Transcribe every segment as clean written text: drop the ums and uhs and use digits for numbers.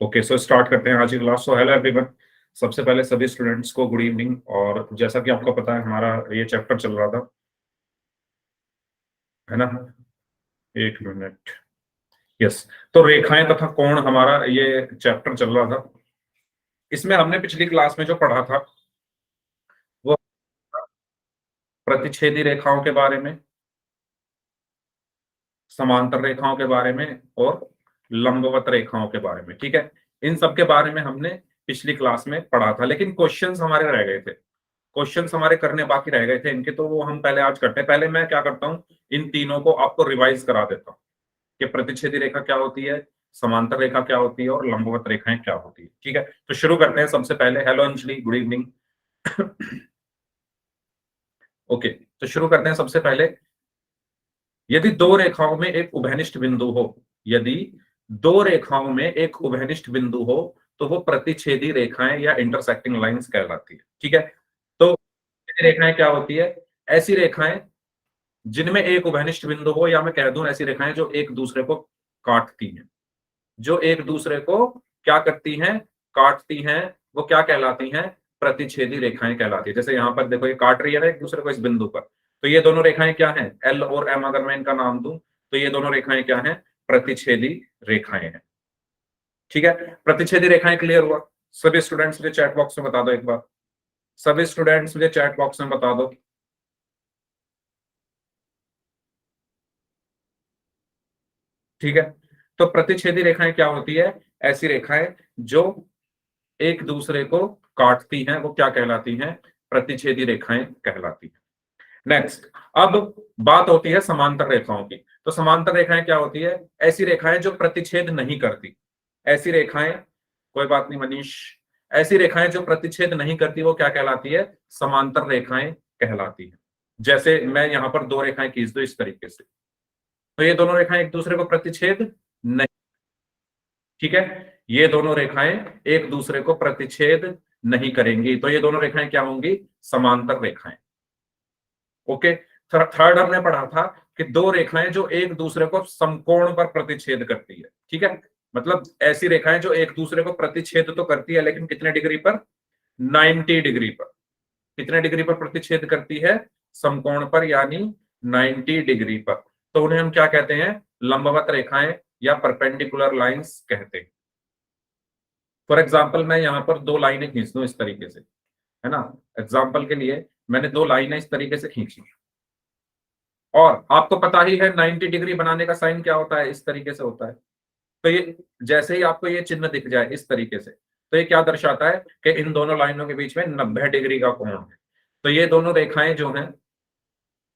Okay, so start करते हैं आज की क्लास। सो हेलो एवरीवन, सबसे पहले सभी स्टूडेंट्स को गुड इवनिंग। और जैसा कि आपको पता है हमारा ये चैप्टर चल रहा था, है ना। एक मिनट। यस। तो रेखाएं तथा कोण हमारा ये चैप्टर चल रहा था। इसमें हमने पिछली क्लास में जो पढ़ा था वो प्रतिच्छेदी रेखाओं के बारे में, समांतर रेखाओं के बारे में और लंबवत रेखाओं के बारे में। ठीक है, इन सब के बारे में हमने पिछली क्लास में पढ़ा था, लेकिन क्वेश्चंस हमारे रह गए थे। क्वेश्चंस हमारे करने बाकी रह गए थे इनके, तो वो हम पहले आज करते हैं। पहले मैं क्या करता हूँ, इन तीनों को आपको रिवाइज करा देता हूँ कि प्रतिच्छेदी रेखा क्या होती है, समांतर रेखा क्या होती है और लंबवत रेखाएं क्या होती है। ठीक है, तो शुरू करते हैं। सबसे पहले hello Anjali, good evening. Okay, तो शुरू करते हैं। सबसे पहले, यदि दो रेखाओं में एक उभयनिष्ठ बिंदु हो, यदि दो रेखाओं में एक उभयनिष्ठ बिंदु हो तो वो प्रतिच्छेदी रेखाएं या इंटरसेक्टिंग लाइंस कहलाती है। ठीक है, तो रेखाएं क्या होती है? ऐसी रेखाएं जिनमें एक उभयनिष्ठ बिंदु हो, या मैं कह दूं ऐसी रेखाएं जो एक दूसरे को काटती हैं, जो एक दूसरे को क्या करती हैं, काटती हैं, वो क्या कहलाती हैं? प्रतिच्छेदी रेखाएं कहलाती है। जैसे यहां पर देखो, ये काट रही है ना एक दूसरे को इस बिंदु पर, तो ये दोनों रेखाएं क्या हैं? एल और एम अगर मैं इनका नाम दूं तो ये दोनों रेखाएं क्या हैं? प्रतिच्छेदी रेखाएं हैं। ठीक है, प्रतिच्छेदी रेखाएं क्लियर हुआ? सभी स्टूडेंट्स मुझे चैट बॉक्स में बता दो एक बार। सभी स्टूडेंट्स मुझे चैट बॉक्स में बता दो। ठीक है, तो प्रतिच्छेदी रेखाएं क्या होती है? ऐसी रेखाएं जो एक दूसरे को काटती हैं, वो क्या कहलाती हैं? प्रतिच्छेदी रेखाएं कहलाती हैं। नेक्स्ट, अब बात होती है समांतर रेखाओं की। तो समांतर रेखाएं क्या होती है? ऐसी रेखाएं जो प्रतिच्छेद नहीं करती। ऐसी रेखाएं, कोई बात नहीं मनीष, ऐसी रेखाएं जो प्रतिच्छेद नहीं करती वो क्या कहलाती है? समांतर रेखाएं कहलाती है। जैसे मैं यहां पर दो रेखाएं खींच दूं इस तरीके से, तो ये दोनों रेखाएं एक दूसरे को प्रतिच्छेद नहीं, ठीक है, ये दोनों रेखाएं एक दूसरे को प्रतिच्छेद नहीं करेंगी, तो ये दोनों रेखाएं क्या होंगी? समांतर रेखाएं। ओके, थर्ड हमने पढ़ा था कि दो रेखाएं जो एक दूसरे को समकोण पर प्रतिच्छेद करती है। ठीक है, मतलब ऐसी रेखाएं जो एक दूसरे को प्रतिच्छेद तो करती है, लेकिन कितने डिग्री पर? 90 डिग्री पर। कितने डिग्री पर प्रतिच्छेद करती है? समकोण पर, यानी 90 डिग्री पर। तो उन्हें हम क्या कहते हैं? लंबवत रेखाएं या परपेंडिकुलर लाइंस कहते हैं। फॉर एग्जाम्पल, मैं यहां पर दो लाइनें खींच दूं इस तरीके से, है ना। एग्जाम्पल के लिए मैंने दो लाइनें इस तरीके से खींची, और आपको पता ही है 90 डिग्री बनाने का साइन क्या होता है? इस तरीके से होता है। तो ये जैसे ही आपको ये चिन्ह दिख जाए इस तरीके से, तो ये क्या दर्शाता है कि इन दोनों लाइनों के बीच में 90 डिग्री का कोण है। तो ये दोनों रेखाएं जो हैं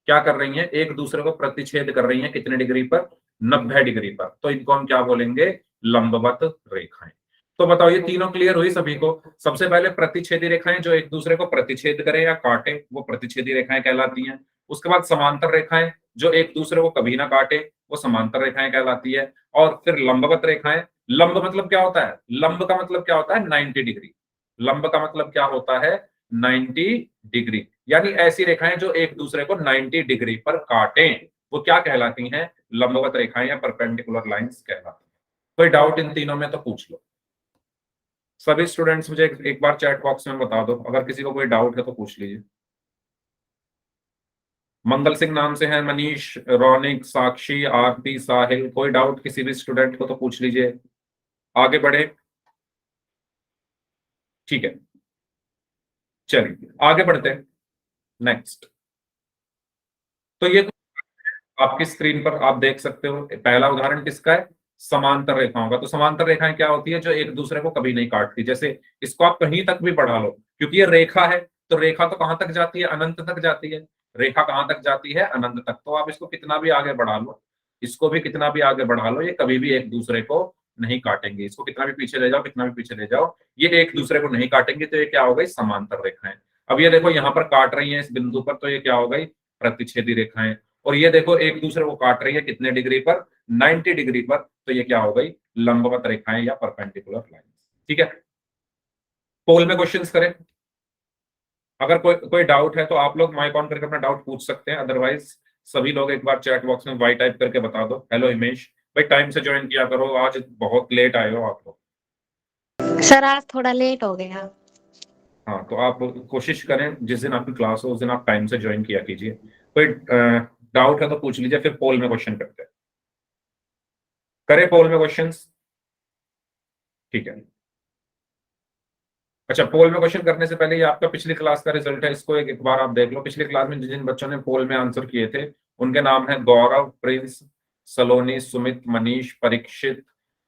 क्या कर रही हैं? एक दूसरे को प्रतिच्छेद कर रही हैं। कितने डिग्री पर? 90 डिग्री पर। तो इनको हम क्या बोलेंगे? लंबवत रेखाएं। तो बताओ, ये तीनों क्लियर हुई सभी को? सबसे पहले प्रतिच्छेदी रेखाएं जो एक दूसरे को प्रतिच्छेद करें या काटे, वो प्रतिच्छेदी रेखाएं कहलाती हैं। उसके बाद समांतर रेखाएं जो एक दूसरे को कभी ना काटे, वो समांतर रेखाएं कहलाती है। और फिर लंबवत रेखाएं। लंब मतलब क्या होता है? लंब का मतलब क्या होता है? 90 डिग्री। लंब का मतलब क्या होता है? 90 डिग्री। यानी ऐसी रेखाएं जो एक दूसरे को 90 डिग्री पर काटें, वो क्या कहलाती हैं? लंबवत रेखाएं या परपेंडिकुलर लाइंस कहलाती हैं। कोई डाउट इन तीनों में तो पूछ लो। सभी स्टूडेंट्स मुझे एक बार चैट बॉक्स में बता दो, अगर किसी को कोई डाउट है तो पूछ लीजिए। मंगल सिंह नाम से है मनीष, रौनिक, साक्षी, आरती, साहिल। कोई डाउट किसी भी स्टूडेंट को तो पूछ लीजिए, आगे बढ़े। ठीक है, चलिए आगे बढ़ते हैं। नेक्स्ट, तो ये आपकी स्क्रीन पर आप देख सकते हो, पहला उदाहरण किसका है? समांतर रेखाओं का। तो समांतर रेखाएं क्या होती है? जो एक दूसरे को कभी नहीं काटती। जैसे इसको आप कहीं तक भी बढ़ा लो, क्योंकि ये रेखा है, तो रेखा तो कहां तक जाती है? अनंत तक जाती है। रेखा कहां तक जाती है? अनंत तक। तो आप इसको कितना भी आगे बढ़ा लो, इसको भी कितना भी आगे बढ़ा लो, ये कभी भी एक दूसरे को नहीं काटेंगे। इसको कितना भी पीछे ले जाओ, कितना भी पीछे ले जाओ, ये एक दूसरे को नहीं काटेंगे। तो ये क्या हो गई? समांतर रेखाएं। अब ये देखो यहाँ पर काट रही है इस बिंदु पर, तो ये क्या हो गई? प्रतिच्छेदी रेखाएं। और ये देखो एक दूसरे को काट रही है कितने डिग्री पर? 90 डिग्री पर। तो ये क्या हो गई? लंबवत रेखाएं या परपेंडिकुलर लाइन। ठीक है, पोल में क्वेश्चंस करें। अगर कोई कोई डाउट है तो आप लोग माइक ऑन करके अपना डाउट पूछ सकते हैं, अदरवाइज सभी लोग एक बार चैट बॉक्स में वाई टाइप करके बता दो। हेलो हिमेश भाई, टाइम से ज्वाइन किया करो, आज बहुत लेट आए हो आप लोग। सर आज थोड़ा लेट हो गया। हाँ, तो आप कोशिश करें जिस दिन आपकी क्लास हो उस दिन आप टाइम से ज्वाइन किया कीजिए। कोई डाउट है तो पूछ लीजिए, फिर पोल में क्वेश्चन करते हैं। करें पोल में क्वेश्चंस? ठीक है। अच्छा, पोल में क्वेश्चन करने से पहले ये आपका पिछली क्लास का रिजल्ट है, इसको एक बार आप देख लो। पिछली क्लास में जिन जिन बच्चों ने पोल में आंसर किए थे उनके नाम है गौरव, प्रिंस, सलोनी, सुमित, मनीष, परीक्षित,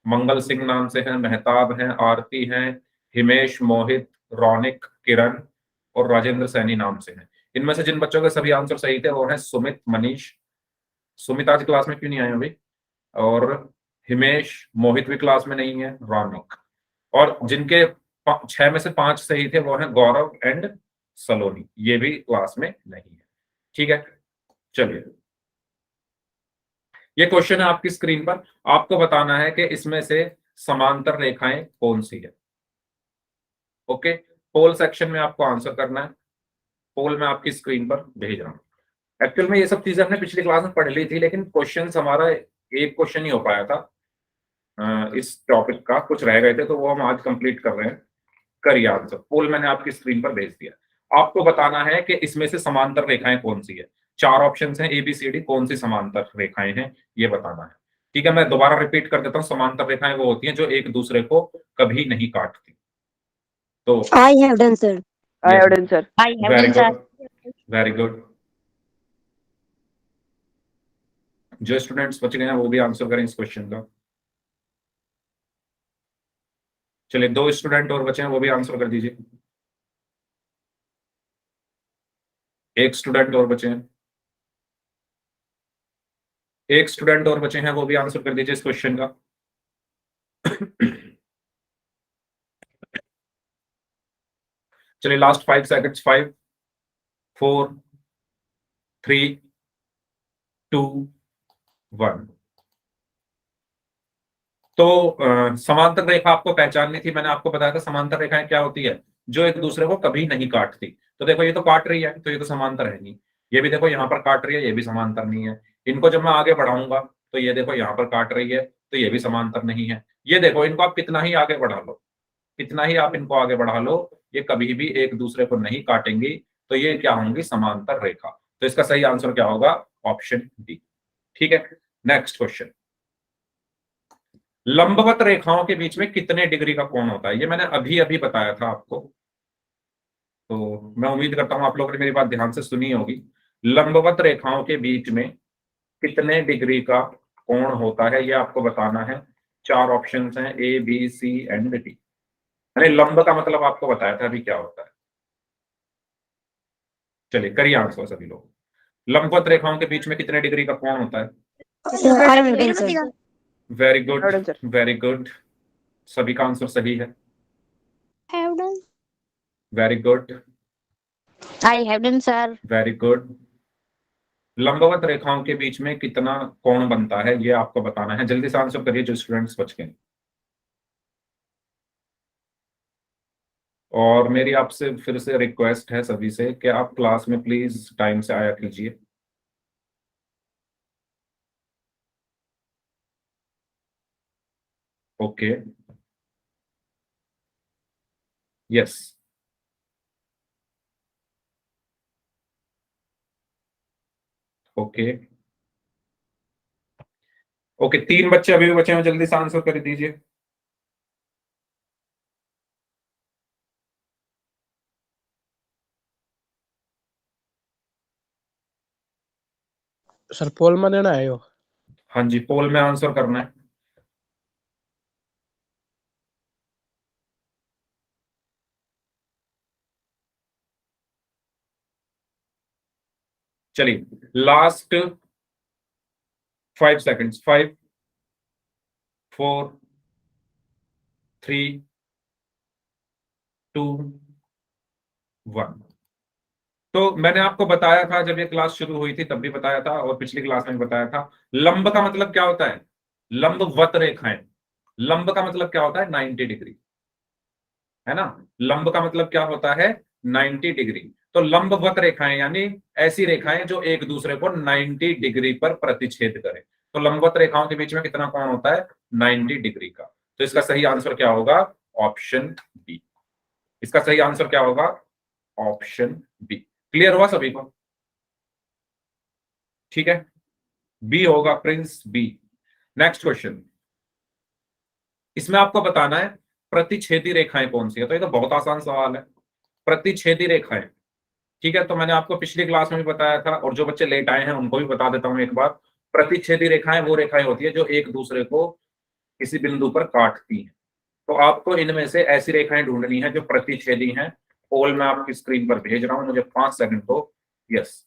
मंगल सिंह नाम से हैं, मेहताब हैं, आरती हैं, हिमेश, मोहित, रौनिक, किरण और राजेंद्र सैनी नाम से हैं। इनमें से जिन बच्चों के सभी आंसर सही थे वो हैं सुमित, मनीष, सुमित आज क्लास में क्यों नहीं आए अभी, और हिमेश, मोहित भी क्लास में नहीं है, रौनिक। और जिनके 6 में से 5 सही थे वो हैं गौरव एंड सलोनी, ये भी क्लास में नहीं है। ठीक है, चलिए ये क्वेश्चन है आपकी स्क्रीन पर। आपको बताना है कि इसमें से समांतर रेखाएं कौन सी है। ओके, पोल सेक्शन में आपको आंसर करना है। पोल में आपकी स्क्रीन पर भेज रहा हूं। एक्चुअल में ये सब चीजें हमने पिछली क्लास में पढ़ ली थी, लेकिन क्वेश्चन हमारा एक क्वेश्चन ही हो पाया था। इस टॉपिक का कुछ रह गए थे तो वो हम आज कंप्लीट कर रहे हैं। करिए आंसर। पोल मैंने आपकी स्क्रीन पर भेज दिया। आपको बताना है कि इसमें से समांतर रेखाएं कौन सी है। 4 ऑप्शन हैं ABCD, कौन सी समांतर रेखाएं हैं ये बताना है। ठीक है, मैं दोबारा रिपीट कर देता हूं। समांतर रेखाएं वो होती हैं जो एक दूसरे को कभी नहीं काटती। तो I have done sir. I have done, sir. I have very done sir. Good, very good. जो स्टूडेंट्स बच गए हैं वो भी आंसर करें इस क्वेश्चन का। चलिए 2 स्टूडेंट और बचे हैं, वो भी आंसर कर दीजिए। 1 स्टूडेंट और बचे हैं। 1 स्टूडेंट और बचे हैं, वो भी आंसर कर दीजिए इस क्वेश्चन का। चलिए लास्ट 5 सेकंड्स। 5 4 3 2 1। तो समांतर रेखा आपको पहचाननी थी। मैंने आपको बताया था समांतर रेखाएं क्या होती है, जो एक दूसरे को कभी नहीं काटती। तो देखो ये तो काट रही है, तो ये तो समांतर है नहीं। ये भी देखो यहाँ पर काट रही है, ये भी समांतर नहीं है। इनको जब मैं आगे बढ़ाऊंगा तो ये देखो यहाँ पर काट रही है, तो ये भी समांतर नहीं है। ये देखो, इनको आप कितना ही आगे बढ़ा लो, कितना ही आप इनको आगे बढ़ा लो, ये कभी भी एक दूसरे को नहीं काटेंगी। तो ये क्या होंगी? समांतर रेखा। तो इसका सही आंसर क्या होगा? Option D. ठीक है, नेक्स्ट क्वेश्चन। लंबवत रेखाओं के बीच में कितने डिग्री का कोण होता है? ये मैंने अभी अभी बताया था आपको, तो मैं उम्मीद करता हूं आप लोगों ने मेरी बात ध्यान से सुनी होगी। लंबवत रेखाओं के बीच में कितने डिग्री का कोण होता है ये आपको बताना है। 4 ऑप्शंस हैं A B C and D। मैंने लंब का मतलब आपको बताया था अभी क्या होता है। चलिए करिए आंसर सभी लोग। लंबवत रेखाओं के बीच में कितने डिग्री का कोण होता है? I have done sir. Very good, Well done, sir. Very good. सभी का आंसर सही है। Have done. Very good, I have done sir. Very good. लंबवत रेखाओं के बीच में कितना कोण बनता है ये आपको बताना है। जल्दी से आंसर करिए जो स्टूडेंट्स बच गए। और मेरी आपसे फिर से रिक्वेस्ट है सभी से कि आप क्लास में प्लीज टाइम से आया कीजिए। Okay, yes, okay, okay. 3 बच्चे अभी भी बचे हैं, जल्दी से आंसर कर दीजिए। सर पोल में देना है यो। हाँ जी, पोल में आंसर करना है। चलिए लास्ट 5 सेकंड्स। 5 4 3 2 1। तो मैंने आपको बताया था जब ये क्लास शुरू हुई थी तब भी बताया था, और पिछली क्लास में भी बताया था। लंब का मतलब क्या होता है? लंबवत रेखाएं। लंब का मतलब क्या होता है? 90 डिग्री, है ना। लंब का मतलब क्या होता है? 90 डिग्री। तो लंबवत रेखाएं यानी ऐसी रेखाएं जो एक दूसरे को 90 डिग्री पर प्रतिच्छेद करें। तो लंबवत रेखाओं के बीच में कितना कोण होता है? 90 डिग्री का। तो इसका सही आंसर क्या होगा? Option B. इसका सही आंसर क्या होगा? Option B. क्लियर हुआ सभी को? ठीक है, बी होगा प्रिंस, बी। नेक्स्ट क्वेश्चन, इसमें आपको बताना है प्रतिच्छेदी रेखाएं कौन सी है। तो ये तो बहुत आसान सवाल है, प्रतिच्छेदी रेखाएं। ठीक है, तो मैंने आपको पिछली क्लास में भी बताया था, और जो बच्चे लेट आए हैं उनको भी बता देता हूं एक बार। प्रतिच्छेदी रेखाएं वो रेखाएं होती है जो एक दूसरे को किसी बिंदु पर काटती हैं। तो आपको इनमें से ऐसी रेखाएं ढूंढनी है जो प्रतिच्छेदी हैं। पोल मैं आपकी स्क्रीन पर भेज रहा हूं, मुझे 5 सेकंड दो। यस,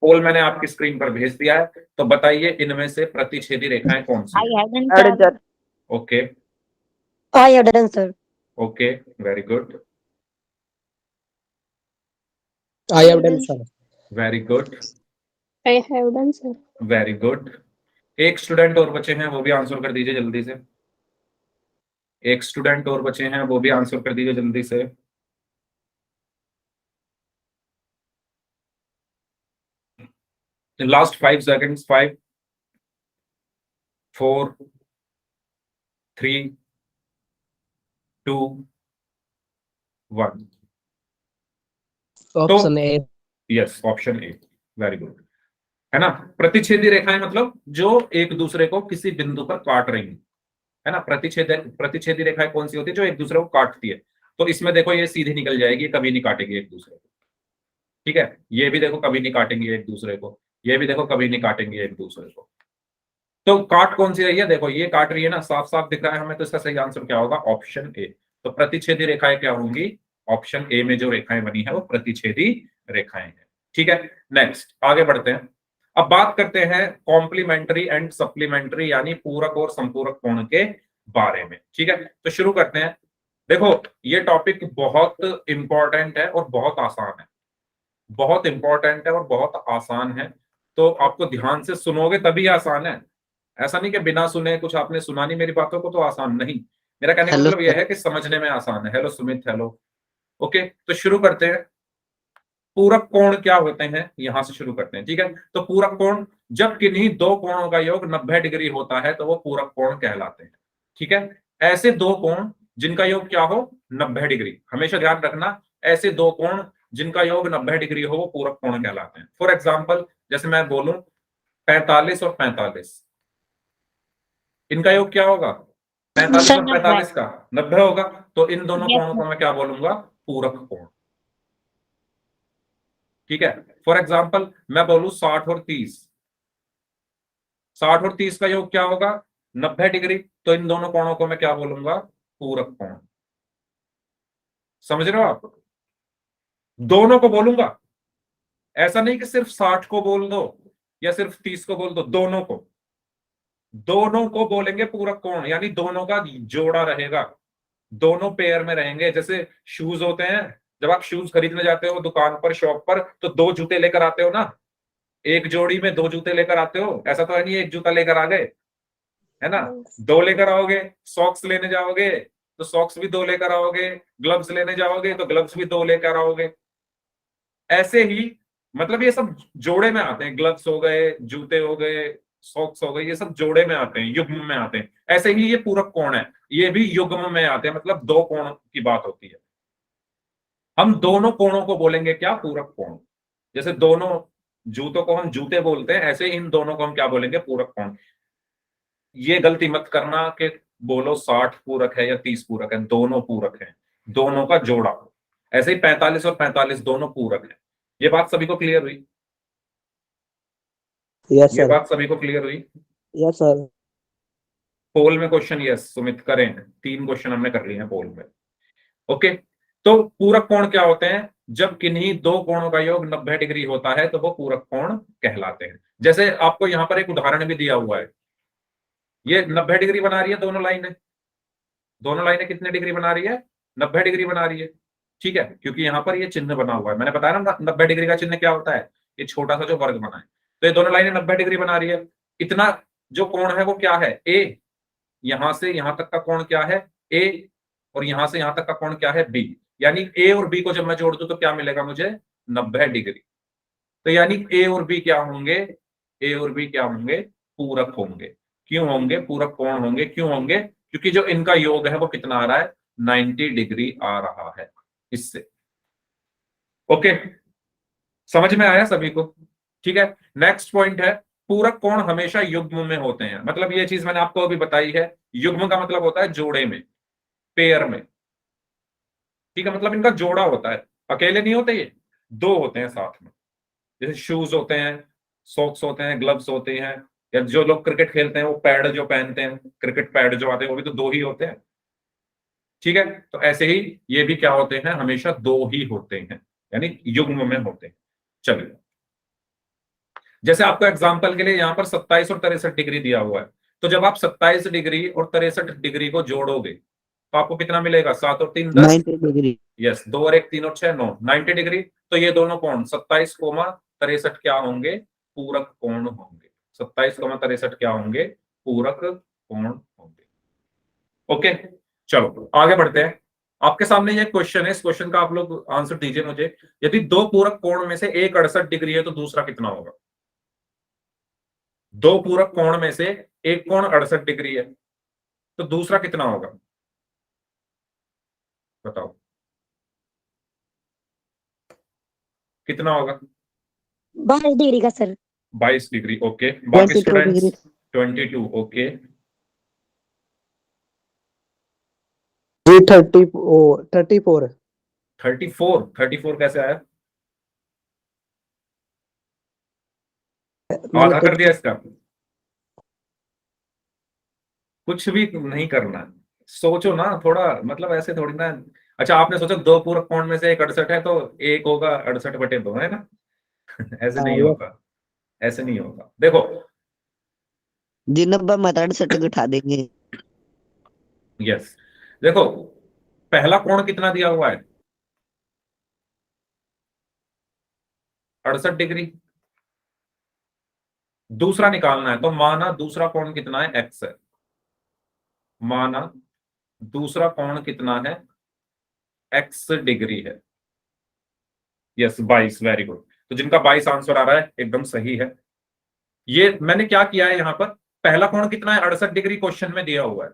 पोल मैंने आपकी स्क्रीन पर भेज दिया है। तो बताइए इनमें से प्रतिच्छेदी रेखाएं कौन सी I है? have done, sir. Okay, I have done, sir. Okay, very good, I have done, sir. Very good, I have done, sir. Very good. एक स्टूडेंट और बचे हैं, वो भी आंसर कर दीजिए जल्दी से। एक स्टूडेंट और बचे हैं, वो भी आंसर कर दीजिए जल्दी से। Last 5 seconds, 5, 4, 3, 2, 1। Option A. Yes, option A, very good. है ना, प्रतिच्छेदी रेखाएं मतलब जो एक दूसरे को किसी बिंदु पर काट रही हैं, है ना। प्रतिच्छेदी रेखाएं कौन सी होती है? जो एक दूसरे को काटती है। तो इसमें देखो ये सीधी निकल जाएगी, कभी नहीं काटेगी एक दूसरे को। ठीक है, ये भी देखो कभी नहीं काटेंगे एक दूसरे को, ये भी देखो कभी नहीं काटेंगे एक दूसरे को। तो काट कौन सी रही है? देखो ये काट रही है ना, साफ साफ दिख रहा है हमें। तो इसका सही आंसर क्या होगा? Option A. तो प्रतिच्छेदी रेखाएं क्या होंगी? ऑप्शन ए में जो रेखाएं बनी है वो प्रतिच्छेदी रेखाएं हैं। ठीक है, नेक्स्ट आगे बढ़ते हैं। अब बात करते हैं कॉम्प्लीमेंट्री एंड सप्लीमेंट्री यानी पूरक और संपूरक कोण के बारे में। ठीक है, तो शुरू करते हैं। देखो ये टॉपिक बहुत इंपॉर्टेंट है और बहुत आसान है, बहुत इंपॉर्टेंट है और बहुत आसान है। तो आपको ध्यान से सुनोगे तभी आसान है। ऐसा नहीं कि बिना सुने, कुछ आपने सुना नहीं मेरी बातों को तो आसान नहीं। मेरा कहने का हेलो मतलब यह है कि समझने में आसान है। Hello Sumit, hello. ओके, तो शुरू करते हैं। पूरक कोण क्या होते हैं, यहां से शुरू करते हैं। ठीक है, तो पूरक कोण जब किन्हीं दो कोणों का योग 90 डिग्री होता है तो वो पूरक कोण कहलाते हैं। ठीक है, ऐसे दो कोण जिनका योग क्या हो? 90 डिग्री। हमेशा ध्यान रखना, ऐसे दो कोण जिनका योग 90 डिग्री हो वो पूरक कोण कहलाते हैं। फॉर एग्जाम्पल, जैसे मैं बोलूं 45 और 45, इनका योग क्या होगा? 45 Sir, और 90. 45 का 90 होगा। तो इन दोनों Yes, कोणों sir. को मैं क्या बोलूंगा? पूरक कोण। ठीक है, फॉर एग्जाम्पल मैं बोलूं 60 और 30, 60 और 30 का योग क्या होगा? 90 डिग्री। तो इन दोनों कोणों को मैं क्या बोलूंगा? पूरक कोण। समझ रहे हो आप? दोनों को बोलूंगा, ऐसा नहीं कि सिर्फ 60 को बोल दो या सिर्फ 30 को बोल दो, दोनों को, दोनों को बोलेंगे पूरक कोण। यानी दोनों का जोड़ा रहेगा, दोनों पेयर में रहेंगे। जैसे शूज होते हैं, जब आप शूज खरीदने जाते हो दुकान पर, शॉप पर, तो दो जूते लेकर आते हो ना, एक जोड़ी में दो जूते लेकर आते हो। ऐसा तो है नहीं एक जूता लेकर आ गए, है ना। दो लेकर आओगे। सॉक्स लेने जाओगे तो सॉक्स भी दो लेकर आओगे, ग्लव्स लेने जाओगे तो ग्लव्स भी दो लेकर आओगे। ऐसे ही मतलब ये सब जोड़े में आते हैं। ग्लव्स हो गए, जूते हो गए, सॉक्स हो गए, ये सब जोड़े में आते हैं, युग्म में आते हैं। ऐसे ही ये पूरक कोण है, ये भी युग्म में आते हैं, मतलब दो कोण की बात होती है। हम दोनों कोणों को बोलेंगे क्या? पूरक कोण। जैसे दोनों जूतों को हम जूते बोलते हैं, ऐसे इन दोनों को हम क्या बोलेंगे? पूरक कोण। ये गलती मत करना कि बोलो 60 पूरक है या 30 पूरक है, दोनों पूरक हैं, दोनों का जोड़ा। ऐसे ही 45 और 45 दोनों पूरक हैं। ये बात सभी को क्लियर हुई? Yes, ये sir. बात सभी को क्लियर हुई? Yes, sir. पोल में क्वेश्चन यस सुमित करें, 3 क्वेश्चन हमने कर लिए हैं पोल में। ओके, तो पूरक कोण क्या होते हैं? जब किन्हीं दो कोणों का योग 90 डिग्री होता है तो वो पूरक कोण कहलाते हैं। जैसे आपको यहां पर एक उदाहरण भी दिया हुआ है, ये 90 डिग्री बना रही है दोनों लाइनें। दोनों लाइनें कितने डिग्री बना रही है? 90 डिग्री बना रही है। ठीक है, क्योंकि यहां पर ये चिन्ह बना हुआ है। मैंने बताया ना 90 डिग्री का चिन्ह क्या होता है, ये छोटा सा जो वर्ग बना है। तो ये दोनों लाइनें 90 डिग्री बना रही है। इतना जो कोण है वो क्या है? ए। यहां से यहां तक का कोण क्या है? ए। और यहां से यहां तक का कोण क्या है? बी। यानी ए और बी को जब मैं जोड़ दूं तो क्या मिलेगा मुझे? 90 डिग्री। तो यानी ए और बी क्या होंगे? ए और बी क्या होंगे? पूरक होंगे। क्यों होंगे? पूरक कोण होंगे। क्यों होंगे? क्योंकि जो इनका योग है वो कितना आ रहा है? 90 डिग्री आ रहा है इससे। ओके, समझ में आया सभी को? ठीक है, नेक्स्ट पॉइंट है पूरक कोण हमेशा युग्म में होते हैं। मतलब ये चीज मैंने आपको अभी बताई है, युग्म का मतलब होता है जोड़े में, पेयर में। ठीक है, मतलब इनका जोड़ा होता है, अकेले नहीं होते, ये दो होते हैं साथ में। जैसे शूज होते हैं, सॉक्स होते हैं, ग्लव्स होते हैं, या जो लोग क्रिकेट खेलते हैं वो पैड जो पहनते हैं, क्रिकेट पैड जो आते हैं वो भी तो दो ही होते हैं। ठीक है, तो ऐसे ही ये भी क्या होते हैं, हमेशा दो ही होते हैं, यानी युग्म में होते हैं। चलिए, जैसे आपको एग्जांपल के लिए यहां पर 27 और 63 डिग्री दिया हुआ है, तो जब आप 27 डिग्री और 63 डिग्री को जोड़ोगे तो आपको कितना मिलेगा? 7 और 3 10। 90 डिग्री। यस, 2 और 1 3 और 6 9, 90 डिग्री। तो ये दोनों कोण 27 63 क्या होंगे? पूरक कोण होंगे। 27 63 क्या होंगे? पूरक कोण होंगे। ओके, चलो आगे बढ़ते हैं। आपके सामने ये क्वेश्चन है, इस क्वेश्चन का आप लोग आंसर दीजिए मुझे। यदि दो पूरक कोण में से एक 68 डिग्री है तो दूसरा कितना होगा? दो पूरक कोण में से एक कोण 68 डिग्री है तो दूसरा कितना होगा? बताओ कितना होगा? 22 डिग्री का सर। 22 डिग्री। ओके, बाकी 22 स्टूडेंट्स? डिग्री। 22। ओके, जी 34। 34 कैसे आया? मैंने आधा तो कर दिया इसका? कुछ भी नहीं करना, सोचो ना थोड़ा, मतलब ऐसे थोड़ी ना। अच्छा, आपने सोचा दो पूरक कोण में से एक 68 है तो एक होगा 68/2, है ना? ऐसे नहीं यस होगा, ऐसे नहीं होगा। देखो, जी 90 में 68 उठा देंगे। यस, देखो पहला कोण कितना दिया हुआ है? 68 डिग्री। दूसरा निकालना है तो माना दूसरा कोण कितना है? एक्स है। माना दूसरा कोण कितना है? एक्स डिग्री है। यस, 22। Very good. तो जिनका 22 आंसर आ रहा है एकदम सही है। ये मैंने क्या किया है यहां पर, पहला कोण कितना है? 68 डिग्री क्वेश्चन में दिया हुआ है।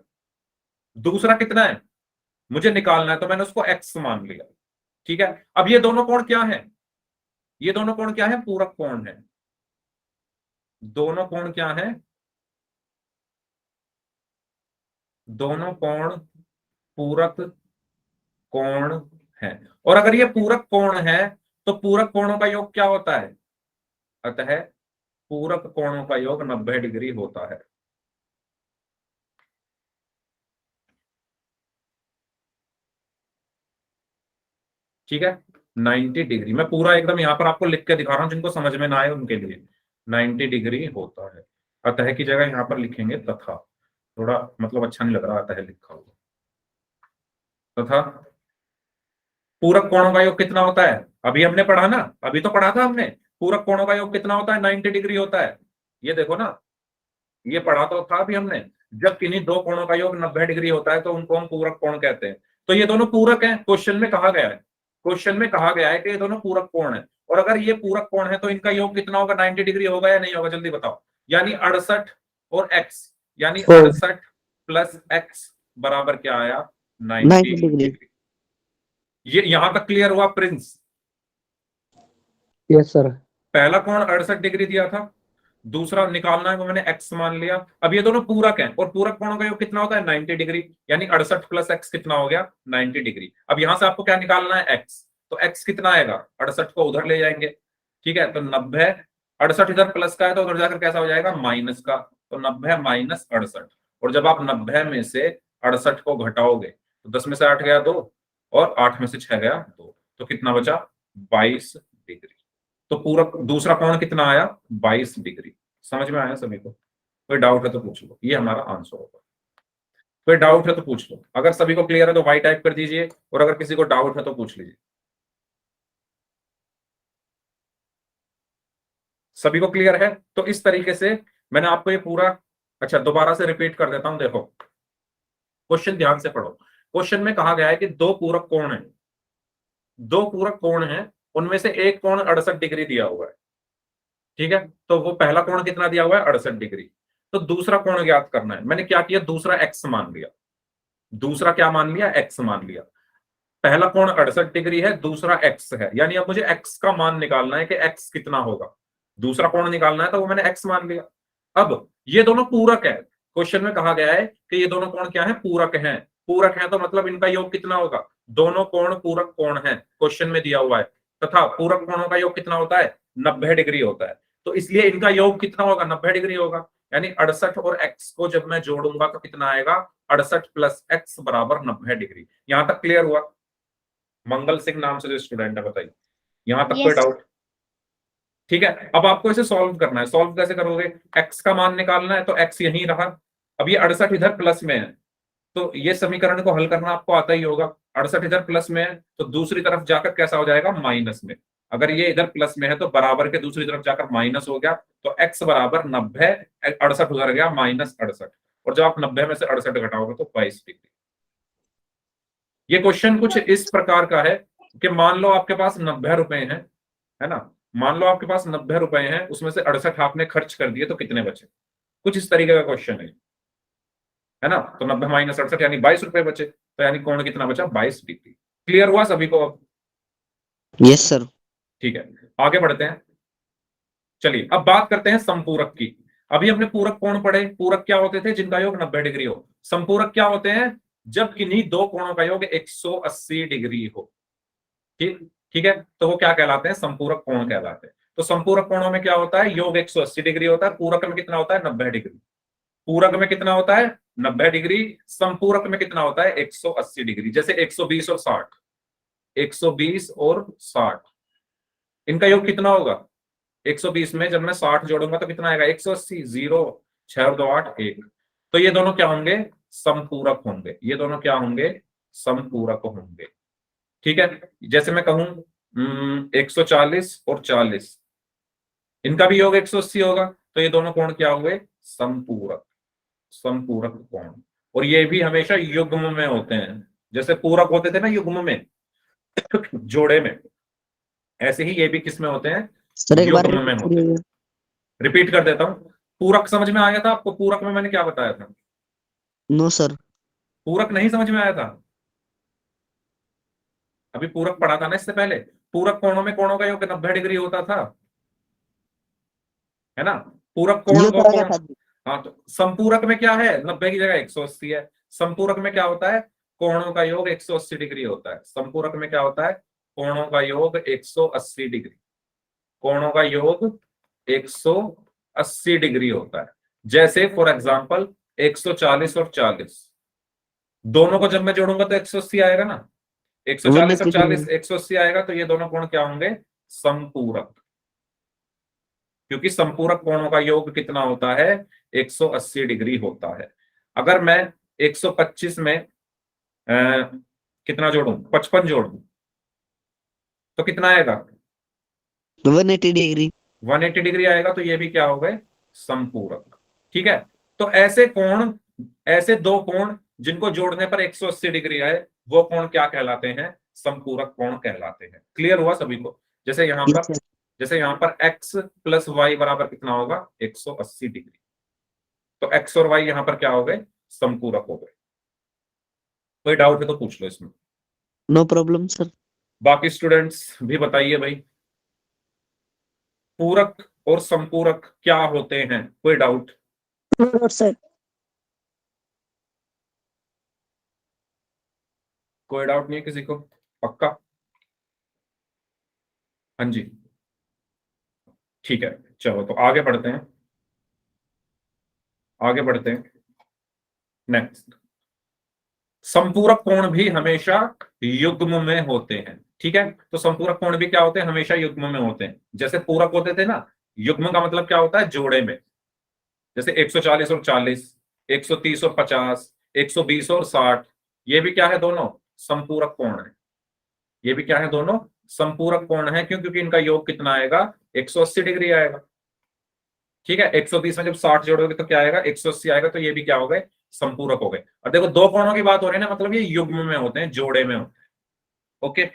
दूसरा कितना है मुझे निकालना है, तो मैंने उसको एक्स मान लिया। ठीक है, अब ये दोनों कोण क्या है? ये दोनों कोण क्या है? पूरक कोण है। दोनों कोण क्या है? दोनों कोण पूरक कोण है। और अगर ये पूरक कोण है तो पूरक कोणों का योग क्या होता है? अतः पूरक कोणों का योग 90 डिग्री होता है। ठीक है, 90 डिग्री। मैं पूरा एकदम यहां पर आपको लिख के दिखा रहा हूं, जिनको समझ में ना आए उनके लिए। 90 डिग्री होता है। अतः की जगह यहां पर लिखेंगे तथा। थोड़ा मतलब अच्छा नहीं लग रहा अतः लिखा हुआ। तथा पूरक कोणों का योग कितना होता है? अभी हमने पढ़ा ना, अभी तो पढ़ा था हमने। पूरक कोणों का योग कितना होता है? 90 डिग्री होता है। ये देखो ना, ये पढ़ा तो था अभी हमने। जब किन्हीं दो कोणों का योग 90 डिग्री होता है तो उनको हम पूरक कोण कहते हैं। तो ये दोनों पूरक हैं, क्वेश्चन में कहा गया है। क्वेश्चन में कहा गया है कि ये दोनों पूरक कोण है, और अगर ये पूरक कोण है तो इनका योग कितना होगा? 90 डिग्री होगा या नहीं होगा? जल्दी बताओ। यानी 68 और एक्स, यानी 68 प्लस एक्स बराबर क्या आया? 90 90 डिग्री। डिग्री। ये यहां तक क्लियर हुआ प्रिंस? Yes sir. पहला कोण 68 डिग्री दिया था, दूसरा निकालना है वो मैंने एक्स मान लिया। अब ये दोनों पूरक हैं और पूरक कोणों का योग कितना होता है? 90 डिग्री। यानी 68 प्लस एक्स कितना हो गया? 90 डिग्री। अब यहां से आपको क्या निकालना है? एक्स। तो एक्स कितना आएगा? 68 को उधर ले जाएंगे। ठीक है, तो 90, 68 इधर प्लस का है तो उधर जाकर कैसा हो जाएगा? माइनस का। तो 90 माइनस 68। और जब आप 90 में से 68 को घटाओगे तो 10 में से 8 गया 2, और 8 में से 6 गया 2, तो कितना बचा? 22 डिग्री। तो पूरा दूसरा कोण कितना आया? 22 डिग्री। समझ में आया सभी को? कोई डाउट है तो पूछ लो, ये हमारा आंसर होगा। कोई डाउट है तो पूछ लो। अगर सभी को क्लियर है तो वाई टाइप कर दीजिए, और अगर किसी को डाउट है तो पूछ लीजिए। सभी को क्लियर है? तो इस तरीके से मैंने आपको ये पूरा, अच्छा दोबारा से रिपीट कर देता हूं। देखो क्वेश्चन ध्यान से पढ़ो। क्वेश्चन में कहा गया है कि दो पूरक कोण है, दो पूरक कोण है, उनमें से एक कोण 68 डिग्री दिया हुआ है। ठीक है, तो वो पहला कोण कितना दिया हुआ है? 68 डिग्री। तो दूसरा कोण ज्ञात करना है। मैंने क्या किया? दूसरा एक्स मान लिया। दूसरा क्या मान लिया, x मान लिया। पहला कोण 68 डिग्री है, दूसरा x है, यानी अब मुझे x का मान निकालना है कि x कितना होगा। दूसरा कोण निकालना है तो वो मैंने x मान लिया। अब ये दोनों पूरक है, क्वेश्चन में कहा गया है कि ये दोनों कोण क्या है, पूरक हैं। पूरक है तो मतलब इनका योग कितना होगा, दोनों कोण पूरक कोण है, क्वेश्चन में दिया हुआ है। तथा पूरक कोणों का योग कितना होता है, 90 डिग्री होता है। तो इसलिए इनका योग कितना होगा, 90 डिग्री होगा। यानी 68 और x को जब मैं जोड़ूंगा तो कितना आएगा, 68 प्लस x बराबर 90 डिग्री। यहां तक क्लियर हुआ? मंगल सिंह नाम से जो स्टूडेंट है, बताइए यहां तक कोई Yes. डाउट? ठीक है, अब आपको इसे सॉल्व करना है। सॉल्व कैसे करोगे, x का मान निकालना है तो x यहीं रहा, अब ये 68 इधर प्लस में है, तो ये समीकरण को हल करना आपको आता ही होगा। 68 इधर प्लस में है तो दूसरी तरफ जाकर कैसा हो जाएगा, माइनस में। अगर ये इधर प्लस में है तो बराबर के दूसरी तरफ जाकर माइनस हो गया, तो x बराबर 90, 68 उधर गया माइनस 68, और जब आप 90 में से 68 घटाओगे तो 22 डिग्री। ये क्वेश्चन कुछ इस प्रकार का है कि मान लो आपके पास 90 रुपए हैं, है ना, मान लो आपके पास 90 रुपए हैं, उसमें से 68 आपने खर्च कर दिए तो कितने बचे। कुछ इस तरीके का क्वेश्चन है ना। तो 90 माइनस 68 यानी 22 रुपए बचे, तो यानी कोण कितना बचा, 22 डिग्री। क्लियर हुआ सभी को अब? Yes sir. ठीक है, आगे बढ़ते हैं। चलिए अब बात करते हैं संपूरक की। अभी हमने पूरक कोण पढ़े, पूरक क्या होते थे, जिनका योग 90 डिग्री हो। संपूरक क्या होते हैं, जब किन्हीं दो कोणों का योग 180 डिग्री हो। ठीक ठीक है, तो वो क्या कहलाते हैं, संपूरक कोण कहलाते हैं। तो संपूरक कोणों में क्या होता है, योग 180 डिग्री होता है, पूरक में कितना होता है, 90 डिग्री। पूरक में कितना होता है, 90 डिग्री, संपूरक में कितना होता है, 180 डिग्री। जैसे 120 और 60, 120 और 60, इनका योग कितना होगा, 120 में जब मैं 60 जोड़ूंगा तो कितना आएगा, 180, 0, 6 और 2 8 1। तो ये दोनों क्या होंगे, संपूरक होंगे। ये दोनों क्या होंगे, संपूरक होंगे। ठीक है, जैसे मैं कहूं 140 और 40, इनका भी योग 180 होगा, तो ये दोनों कोण क्या हुए, संपूरक, संपूरक कोण। और ये भी हमेशा युग्म में होते हैं, जैसे पूरक होते थे ना युग्म में जोड़े में, ऐसे ही ये भी किस में होते हैं, सर एक बार युग्म में होते हैं। रिपीट कर देता हूं, पूरक समझ में आया था आपको, पूरक में मैंने क्या बताया था, नो सर। पूरक नहीं समझ में आया था? अभी पूरक पढ़ा था ना इससे पहले। पूरक कोणों में कोणों का योग 90 डिग्री होता था, है ना। पूरक कोण ये वो करेगा कोण, था। हाँ, तो संपूरक में क्या है, 90 की जगह 180 है। संपूरक में क्या होता है, कोणों का योग 180 डिग्री होता है। संपूरक में क्या होता है, कोणों का योग 180 डिग्री, कोणों का योग 180 डिग्री होता है। जैसे फॉर एग्जांपल 140 और 40, दोनों को जब मैं जोड़ूंगा तो 180 आएगा ना, 140 और 40 180 आएगा, तो ये दोनों कोण क्या होंगे, संपूरक। क्योंकि संपूरक कोणों का योग कितना होता है, 180 डिग्री होता है। अगर मैं 125 में कितना जोड़ूं, 55 जोड़ूं तो कितना आएगा, 180 डिग्री। 180 डिग्री आएगा, तो ये भी क्या हो गए, संपूरक। ठीक है, तो ऐसे कोण, ऐसे दो कोण जिनको जोड़ने पर 180 डिग्री आए, वो कोण क्या कहलाते हैं, संपूरक कोण कहलाते हैं। क्लियर हुआ सभी को? जैसे यहां यस पर, सर। जैसे यहां पर x प्लस वाई बराबर कितना होगा, 180 डिग्री, तो x और y यहां पर क्या हो गए, संपूरक हो गए। कोई डाउट है तो पूछ लो इसमें। No problem sir. बाकी स्टूडेंट्स भी बताइए भाई, पूरक और संपूरक क्या होते हैं, कोई डाउट? No doubt, sir. कोई डाउट नहीं है किसी को, पक्का? हाँ जी, ठीक है, चलो तो आगे बढ़ते हैं, आगे बढ़ते हैं। नेक्स्ट, संपूरक कोण भी हमेशा युग्म में होते हैं। ठीक है, तो संपूरक कोण भी क्या होते हैं, हमेशा युग्म में होते हैं। जैसे पूरक होते थे ना, युग्म का मतलब क्या होता है, जोड़े में। जैसे 140 और 40, 130 और 50, 120 और 60, ये भी क्या है, दोनों संपूरक कोण है। ये भी क्या है, दोनों संपूरक कोण है। क्यों, क्योंकि इनका योग कितना आएगा, 180 डिग्री आएगा। ठीक है, 120 में जब 60 जोड़ोगे तो क्या आएगा, 180 आएगा, तो ये भी क्या हो गए, संपूरक हो गए। और देखो दो कोणों की बात हो रही है ना, मतलब ये युग्म में होते हैं, जोड़े में होते हैं। ओके,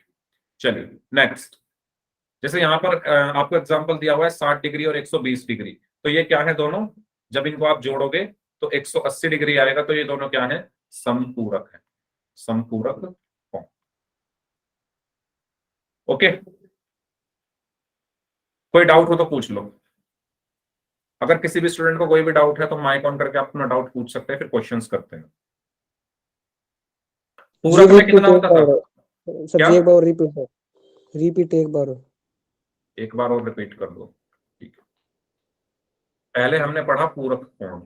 चलिए नेक्स्ट। जैसे यहाँ पर आपको एग्जांपल दिया हुआ है 60 डिग्री और 120 डिग्री, तो ये क्या है, दोनों जब इनको आप जोड़ोगे तो 180 डिग्री आएगा, तो ये दोनों क्या है, संपूरक है। समपूरक कोण। ओके, कोई डाउट हो तो पूछ लो। अगर किसी भी स्टूडेंट को कोई भी डाउट है तो माइक ऑन करके आप अपना डाउट पूछ सकते हैं, फिर क्वेश्चंस करते हैं। जी पूरक में रिपीट कितना एक होता था? बार सर क्या? जी, एक बार रिपीट एक बार। एक बार और रिपीट कर दो। ठीक है, पहले हमने पढ़ा पूरक कोण,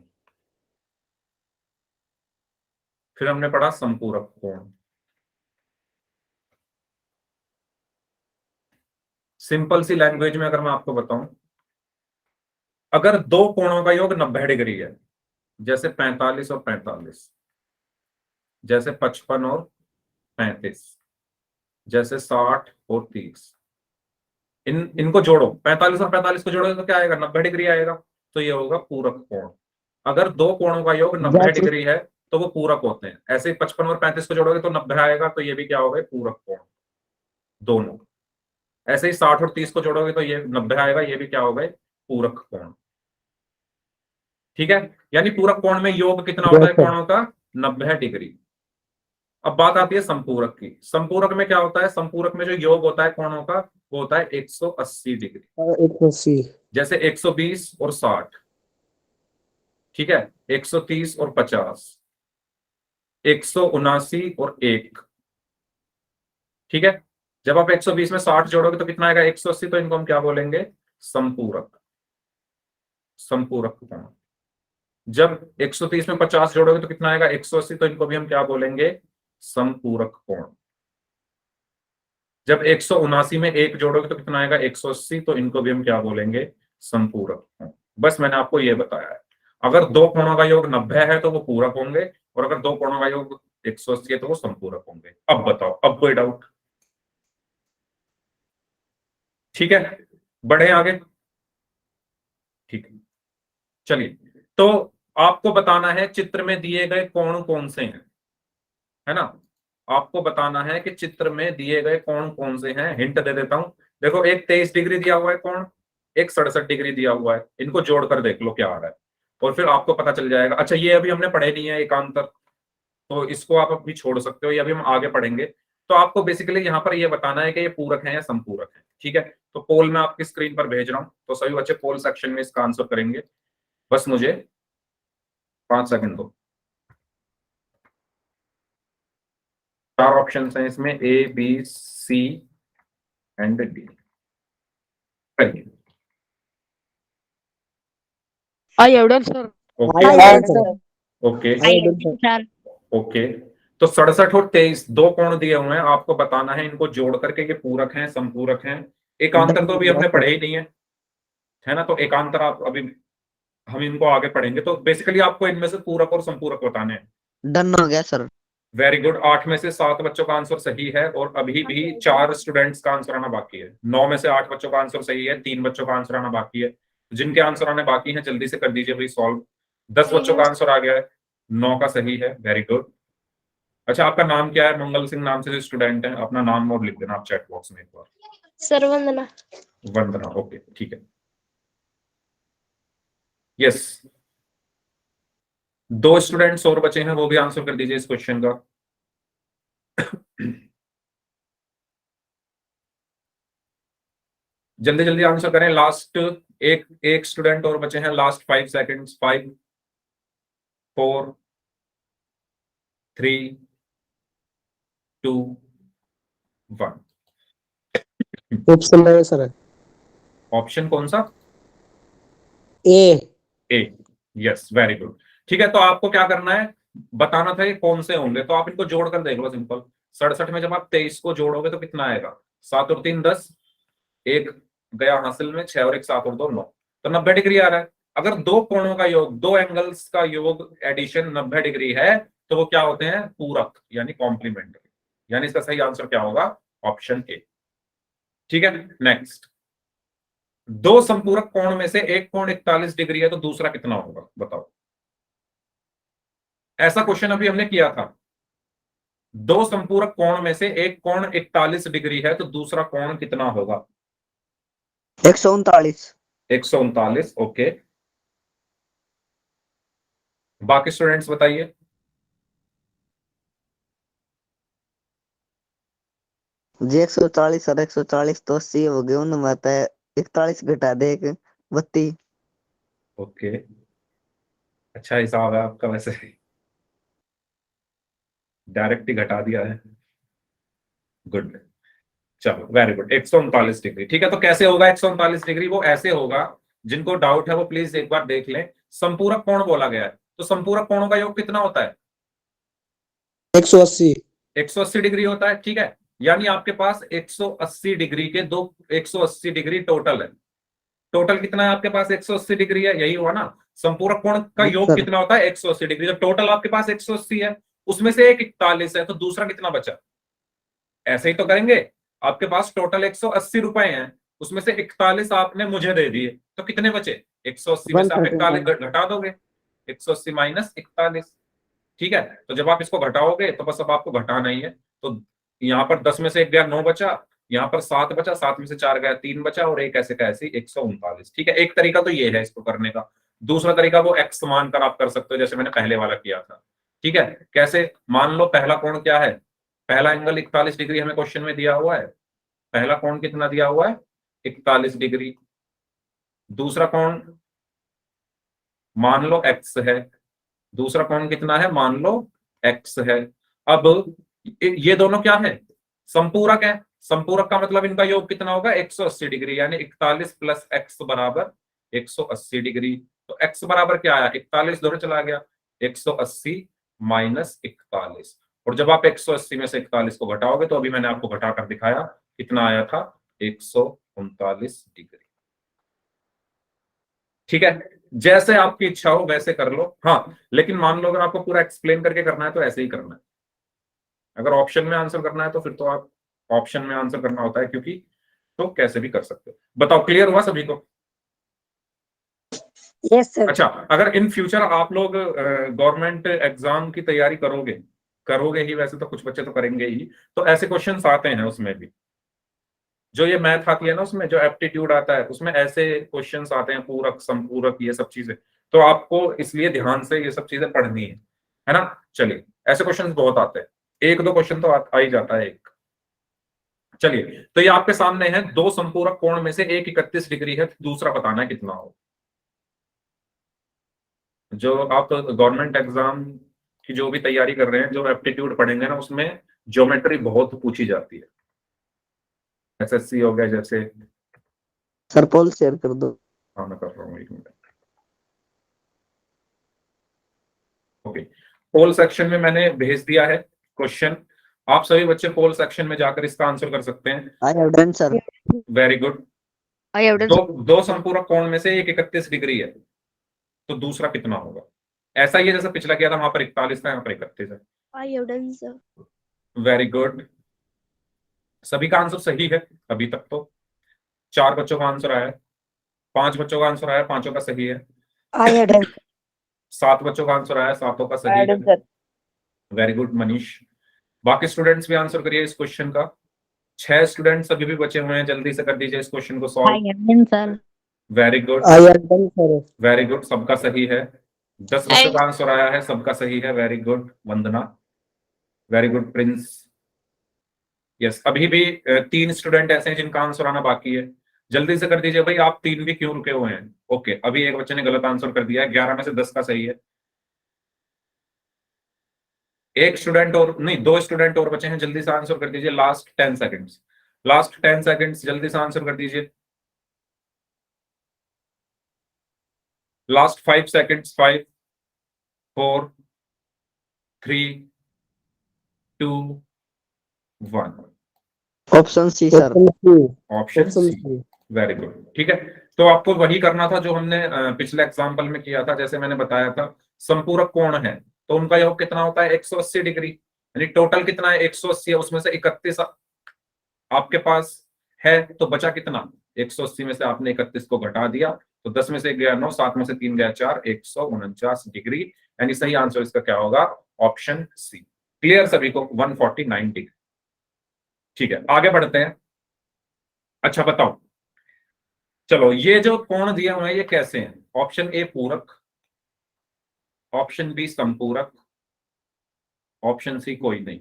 फिर हमने पढ़ा समपूरक कोण। सिंपल सी लैंग्वेज में अगर मैं आपको बताऊं, अगर दो कोणों का योग 90 डिग्री है, जैसे 45 और 45, जैसे 55 और 35, जैसे 60 और 30, इनको जोड़ो, 45 और 45 को जोड़ोगे तो क्या आएगा? 90 डिग्री आएगा। तो ये होगा पूरक कोण। अगर दो कोणों का योग 90 जैसे डिग्री है तो वो पूरक होते हैं। ऐसे ही 55 और 35 को जोड़ोगे तो 90 आएगा, तो ये भी क्या होगा? पूरक कोण दोनों। ऐसे ही 60 और 30 को जोड़ोगे तो ये 90 आएगा, ये भी क्या होगा? पूरक कोण। ठीक है, यानी पूरक कोण में योग कितना होता है यस सर। कोणों का? 90 डिग्री। अब बात आती है संपूरक की। संपूरक में क्या होता है? संपूरक में जो योग होता है कोणों का वो होता है 180 डिग्री। 180। जैसे 120 और 60, ठीक है, 130 और 50, 179 और 1, ठीक है। जब आप 120 में 60 जोड़ोगे तो कितना आएगा? 180। तो इनको हम क्या बोलेंगे? संपूरक, संपूरक कोण। जब 130 में 50 जोड़ोगे तो कितना आएगा? 180। तो इनको भी हम क्या बोलेंगे? संपूरक कोण। जब 179 में 1 जोड़ोगे तो कितना आएगा? 180। तो इनको भी हम क्या बोलेंगे? संपूरक कोण। बस मैंने आपको ये बताया है। अगर दो कोणों का योग 90 है तो वो पूरक होंगे, और अगर दो कोणों का योग 180 है तो वो संपूरक होंगे। अब बताओ, अब कोई डाउट? ठीक है, बढ़े आगे। ठीक है, चलिए। तो आपको बताना है चित्र में दिए गए कोण कौन से हैं, है ना। आपको बताना है कि चित्र में दिए गए कोण कौन से हैं। हिंट दे देता हूं। देखो, एक 23 डिग्री दिया हुआ है कोण, एक 67 डिग्री दिया हुआ है। इनको जोड़कर देख लो क्या आ रहा है, और फिर आपको पता चल जाएगा। अच्छा, ये अभी हमने पढ़े नहीं है एकांतर, तो इसको आप अभी छोड़ सकते हो, ये अभी हम आगे पढ़ेंगे। तो आपको बेसिकली यहाँ पर ये बताना है कि ये पूरक है या संपूरक है। ठीक है, तो पोल मैं आपकी स्क्रीन पर भेज रहा हूँ, तो सभी बच्चे पोल सेक्शन में इसका आंसर करेंगे। बस मुझे 5 सेकंड दो। 4 ऑप्शन हैं इसमें, A B C and D. I evidence sir. Okay I हाँ am sir. Okay I am sir. Sir. Okay. तो 67 और 23 दो कोण दिए हुए हैं, आपको बताना है इनको जोड़ करके ये पूरक हैं संपूरक हैं। एकांतर तो अभी हमने पढ़े ही नहीं है ना। तो एकांतर आप अभी, हम इनको आगे पढ़ेंगे। तो बेसिकली आपको इनमें से पूरक और संपूरक बताने हैं। डन हो गया सर। Very good. 8 में से 7 बच्चों का आंसर सही है, और अभी भी 4 स्टूडेंट्स का आंसर आना बाकी है। 9 में से 8 बच्चों का आंसर सही है, 3 बच्चों का आंसर आना बाकी है। जिनके आंसर आने बाकी हैं जल्दी से कर दीजिए भाई सॉल्व। 10 बच्चों का आंसर आ गया है, 9 का सही है। Very good. अच्छा, आपका नाम क्या है? मंगल सिंह नाम से जो स्टूडेंट है, अपना नाम और लिख देना आप चैट बॉक्स में एक बार। सर वंदना। वंदना, ओके ठीक है। यस, 2 स्टूडेंट्स और बचे हैं, वो भी आंसर कर दीजिए इस क्वेश्चन का। जल्दी जल्दी आंसर करें। लास्ट एक एक स्टूडेंट और बचे हैं। Last 5 seconds. 5 4 3 2 1। ऑप्शन है सर। ऑप्शन कौन सा? A. A. Yes, very good. ठीक है, तो आपको क्या करना है, बताना था ये कौन से होंगे। तो आप इनको जोड़कर देख लो, सिंपल। 67 में जब आप 23 को जोड़ोगे तो कितना आएगा? 7 और 3 10, एक गया हासिल में, 6 और 1 7 और 2 9, तो 90 डिग्री आ रहा है। अगर दो कोणों का योग, दो एंगल्स का योग एडिशन 90 डिग्री है तो वो क्या होते हैं? पूरक, यानी कॉम्प्लीमेंट्री। यानी इसका सही आंसर क्या होगा? Option A. ठीक है, नेक्स्ट। दो संपूरक कोण में से एक कोण 41 डिग्री है तो दूसरा कितना होगा? बताओ। ऐसा क्वेश्चन अभी हमने किया था। दो संपूरक कोण में से एक कोण 41 डिग्री है तो दूसरा कोण कितना होगा? 139। 139। ओके, बाकी स्टूडेंट्स बताइए। जी 140 और 140 तो 80 हो गए, उनमें आता है 41 घटा दे एक 32। ओके, अच्छा हिसाब है आपका वैसे, डायरेक्ट ही घटा दिया है। गुड, चलो वेरी गुड। 139 डिग्री, ठीक है। तो कैसे होगा 139 डिग्री? वो ऐसे होगा, जिनको डाउट है वो प्लीज एक बार देख लें। संपूरक कोण बोला गया है, तो संपूरक कोणों का योग कितना होता है? 180। 180 डिग्री होता है, ठीक है। यानी आपके पास 180 डिग्री के दो, 180 डिग्री टोटल है। टोटल कितना है आपके पास? 180 डिग्री है, यही हुआ ना। संपूरक कोण का जी योग सर। कितना होता है? 180 डिग्री। जब टोटल आपके पास 180 है, उसमें से एक 41 है, तो दूसरा कितना बचा? ऐसे ही तो करेंगे। आपके पास टोटल 180 रुपए हैं, उसमें से 41 आपने मुझे दे दिए, तो कितने बचे? 180 में से आप 41 139। घटा दोगे, 180 माइनस 41, ठीक है। तो जब आप इसको घटाओगे तो बस अब आपको घटाना ही है। तो यहाँ पर 10 में से 1 गया, 9 बचा। यहाँ पर 7 बचा, 7 में से 4 गया, 3 बचा, और एक ऐसे का ऐसे 139, ठीक है। एक तरीका तो ये है इसको करने का। दूसरा तरीका वो एक्स मानकर आप कर सकते हो, जैसे मैंने पहले वाला किया था, ठीक है। कैसे? मान लो पहला कोण क्या है? पहला एंगल 41 डिग्री हमें क्वेश्चन में दिया हुआ है। पहला कोण कितना दिया हुआ है? 41 डिग्री। दूसरा कोण मान लो एक्स है। दूसरा कोण कितना है? मान लो एक्स है। अब ये दोनों क्या है? संपूरक है। संपूरक का मतलब इनका योग कितना होगा? 180 डिग्री, यानी 41 प्लस एक्स बराबर 180 डिग्री। तो एक्स बराबर क्या आया? 41 दोनों चला गया, 180 माइनस 41। और जब आप 180 में से 41 को घटाओगे, तो अभी मैंने आपको घटाकर दिखाया, कितना आया था? 139 डिग्री, ठीक है। जैसे आपकी इच्छा हो वैसे कर लो, हाँ। लेकिन मान लो अगर आपको पूरा एक्सप्लेन करके करना है तो ऐसे ही करना है। अगर ऑप्शन में आंसर करना है तो फिर तो आप ऑप्शन में आंसर करना होता है, क्योंकि तो कैसे भी कर सकते हो। बताओ, क्लियर हुआ सभी को? Yes sir. अच्छा, अगर इन फ्यूचर आप लोग गवर्नमेंट एग्जाम की तैयारी करोगे, करोगे ही वैसे तो, कुछ बच्चे तो करेंगे ही, तो ऐसे क्वेश्चंस आते हैं उसमें भी। जो ये मैथ आती है ना, उसमें जो एप्टीट्यूड आता है, उसमें ऐसे क्वेश्चंस आते हैं, पूरक संपूरक ये सब चीजें। तो आपको इसलिए ध्यान से ये सब चीजें पढ़नी है ना। चलिए, ऐसे क्वेश्चंस बहुत आते हैं, एक दो क्वेश्चन तो आ ही जाता है एक। चलिए, तो ये आपके सामने है, दो संपूरक कोण में से एक 31 डिग्री है, दूसरा बताना है कितना हो। जो आप गवर्नमेंट एग्जाम की जो भी तैयारी कर रहे हैं, जो एप्टीट्यूड पढ़ेंगे ना, उसमें ज्योमेट्री बहुत पूछी जाती है। एसएससी हो गया जैसे। सर पोल शेयर कर दो। हाँ, मैं कर रहा हूँ, 1 मिनट। ओके, पोल सेक्शन में मैंने भेज दिया है क्वेश्चन। आप सभी बच्चे पोल सेक्शन में जाकर इसका आंसर कर सकते हैं। I have done sir. Very good. I have done, दो दो संपूरक कोण में से एक 31 डिग्री है, तो दूसरा कितना होगा? ऐसा ही है जैसा पिछला किया था, वहां पर 41 था, यहाँ पर 31 है। I have done, sir. Very good, सभी का आंसर सही है अभी तक तो। 4 बच्चों का आंसर आया है, 5 बच्चों का आंसर आया, 5 का सही है। I have done. 7 बच्चों का आंसर आया, 7 का I सही have है। done, sir. Very good Manish. बाकी स्टूडेंट्स भी आंसर करिए इस क्वेश्चन का। 6 स्टूडेंट्स अभी भी बचे हुए हैं, जल्दी से कर दीजिए इस क्वेश्चन को I solve. have done, sir. Very good, I have done sir. Very good, सबका सही है। 10 बच्चों का आंसर आया है, सबका सही है। वेरी गुड वंदना, वेरी गुड प्रिंस। यस, अभी भी 3 स्टूडेंट ऐसे हैं जिनका आंसर आना बाकी है, जल्दी से कर दीजिए भाई। आप 3 भी क्यों रुके हुए हैं? ओके, अभी एक बच्चे ने गलत आंसर कर दिया है, 11 में से 10 का सही है। एक स्टूडेंट और नहीं, 2 स्टूडेंट और बचे हैं, जल्दी से आंसर कर दीजिए। लास्ट 10 सेकंड्स, लास्ट 10 सेकंड्स, जल्दी से आंसर कर दीजिए। Last 5 seconds, 5 4 3 2 1। Option C sir. Option C. Option option C, C. Very good, ठीक है। तो आपको वही करना था जो हमने पिछले एग्जाम्पल में किया था। जैसे मैंने बताया था, संपूरक कोण है तो उनका योग कितना होता है? 180 डिग्री। यानी टोटल कितना है? 180 है, उसमें से 31 आपके पास है, तो बचा कितना? 180 में से आपने 31 को घटा दिया, तो 10 में से 1 गया 9, 7 में से 3 गया 4, 149 डिग्री। यानी सही आंसर इसका क्या होगा? Option C. क्लियर सभी को? 149 डिग्री, ठीक है। आगे बढ़ते हैं। अच्छा बताओ, चलो ये जो कोण दिए हुए हैं ये कैसे हैं? ऑप्शन ए पूरक, ऑप्शन बी संपूरक, ऑप्शन सी कोई नहीं।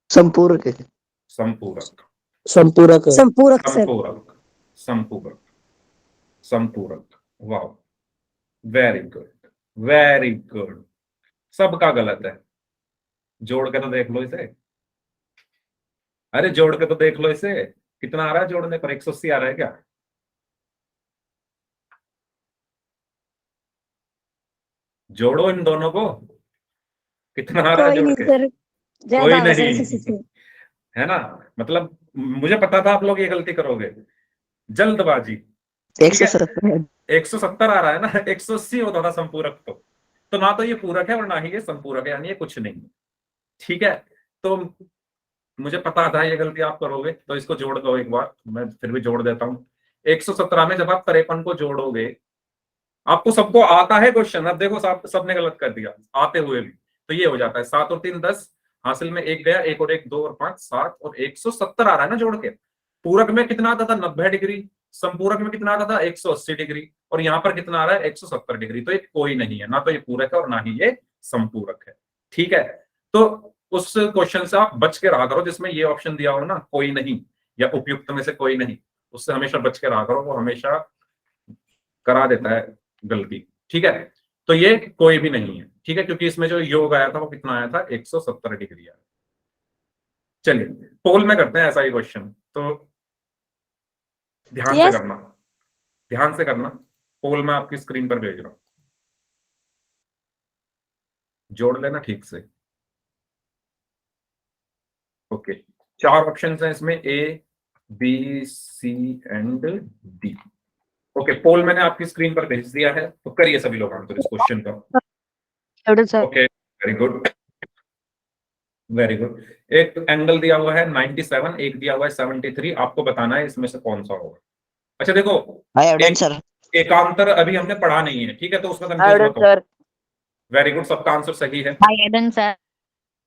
संपूरक है। संपूरक, संपूरक संपूरक सर संपूरक, संपूरक, संपूरक। वाह, वेरी गुड, वेरी गुड। सबका गलत है। जोड़ के तो देख लो इसे। अरे जोड़ के तो देख लो इसे, कितना आ रहा है जोड़ने पर? 180 आ रहा है क्या? जोड़ो इन दोनों को, कितना आ रहा है कोई जोड़ नहीं के? सर, ज्यादा कोई होगा सर नहीं, 180 से। है ना? मतलब मुझे पता था आप लोग ये गलती करोगे, जल्दबाजी। ठीक है, 170 170 आ रहा है ना, 180 होता था संपूरक तो ना तो ये पूरक है और ना ही ये संपूरक है, यानी ये कुछ नहीं। ठीक है, तो मुझे पता था ये गलती आप करोगे, तो इसको जोड़ दो एक बार, मैं फिर भी जोड़ देता हूं। 117 में जब आप 53 को जोड़ोगे, आपको सबको आता है क्वेश्चन, अब देखो सबने गलत कर दिया आते हुए भी, तो ये हो जाता है 7 और 3 10, हासिल में एक गया, एक और एक 2 और 5 7 और 170 आ रहा है ना जोड़ के। पूरक में कितना आता था? 90 डिग्री। संपूरक में कितना आता था? 180 डिग्री। और यहाँ पर कितना आ रहा है? 170 डिग्री। तो ये कोई नहीं है, ना तो ये पूरक है और ना ही ये संपूरक है। ठीक है, तो उस क्वेश्चन से आप बच के रहा करो जिसमें ये ऑप्शन दिया हो ना, कोई नहीं या उपयुक्त में से कोई नहीं, उससे हमेशा बच के रहा करो, वो हमेशा करा देता है गलती। ठीक है, तो ये कोई भी नहीं है। ठीक है, क्योंकि इसमें जो योग आया था वो कितना आया था? 170 डिग्री आया। चलिए पोल में करते हैं ऐसा ही क्वेश्चन, तो ध्यान से यस करना, ध्यान से करना। पोल में आपकी स्क्रीन पर भेज रहा हूं, जोड़ लेना ठीक से। ओके, 4 ऑप्शन हैं इसमें, A B C and D. Okay, poll मैंने आपकी स्क्रीन पर भेज दिया है, तो करिए सभी लोग आंसर इस क्वेश्चन का। एवढं sir okay, very good, very good. एक एंगल दिया हुआ है 97, एक दिया हुआ है 73, आपको बताना है इसमें से कौन सा होगा। अच्छा देखो, आई हैव डन एक सर। एकांतर अभी हमने पढ़ा नहीं है, ठीक है, तो उसमें कंफ्यूज मत हो। सर वेरी गुड, सबका आंसर सही है, आई एडन सर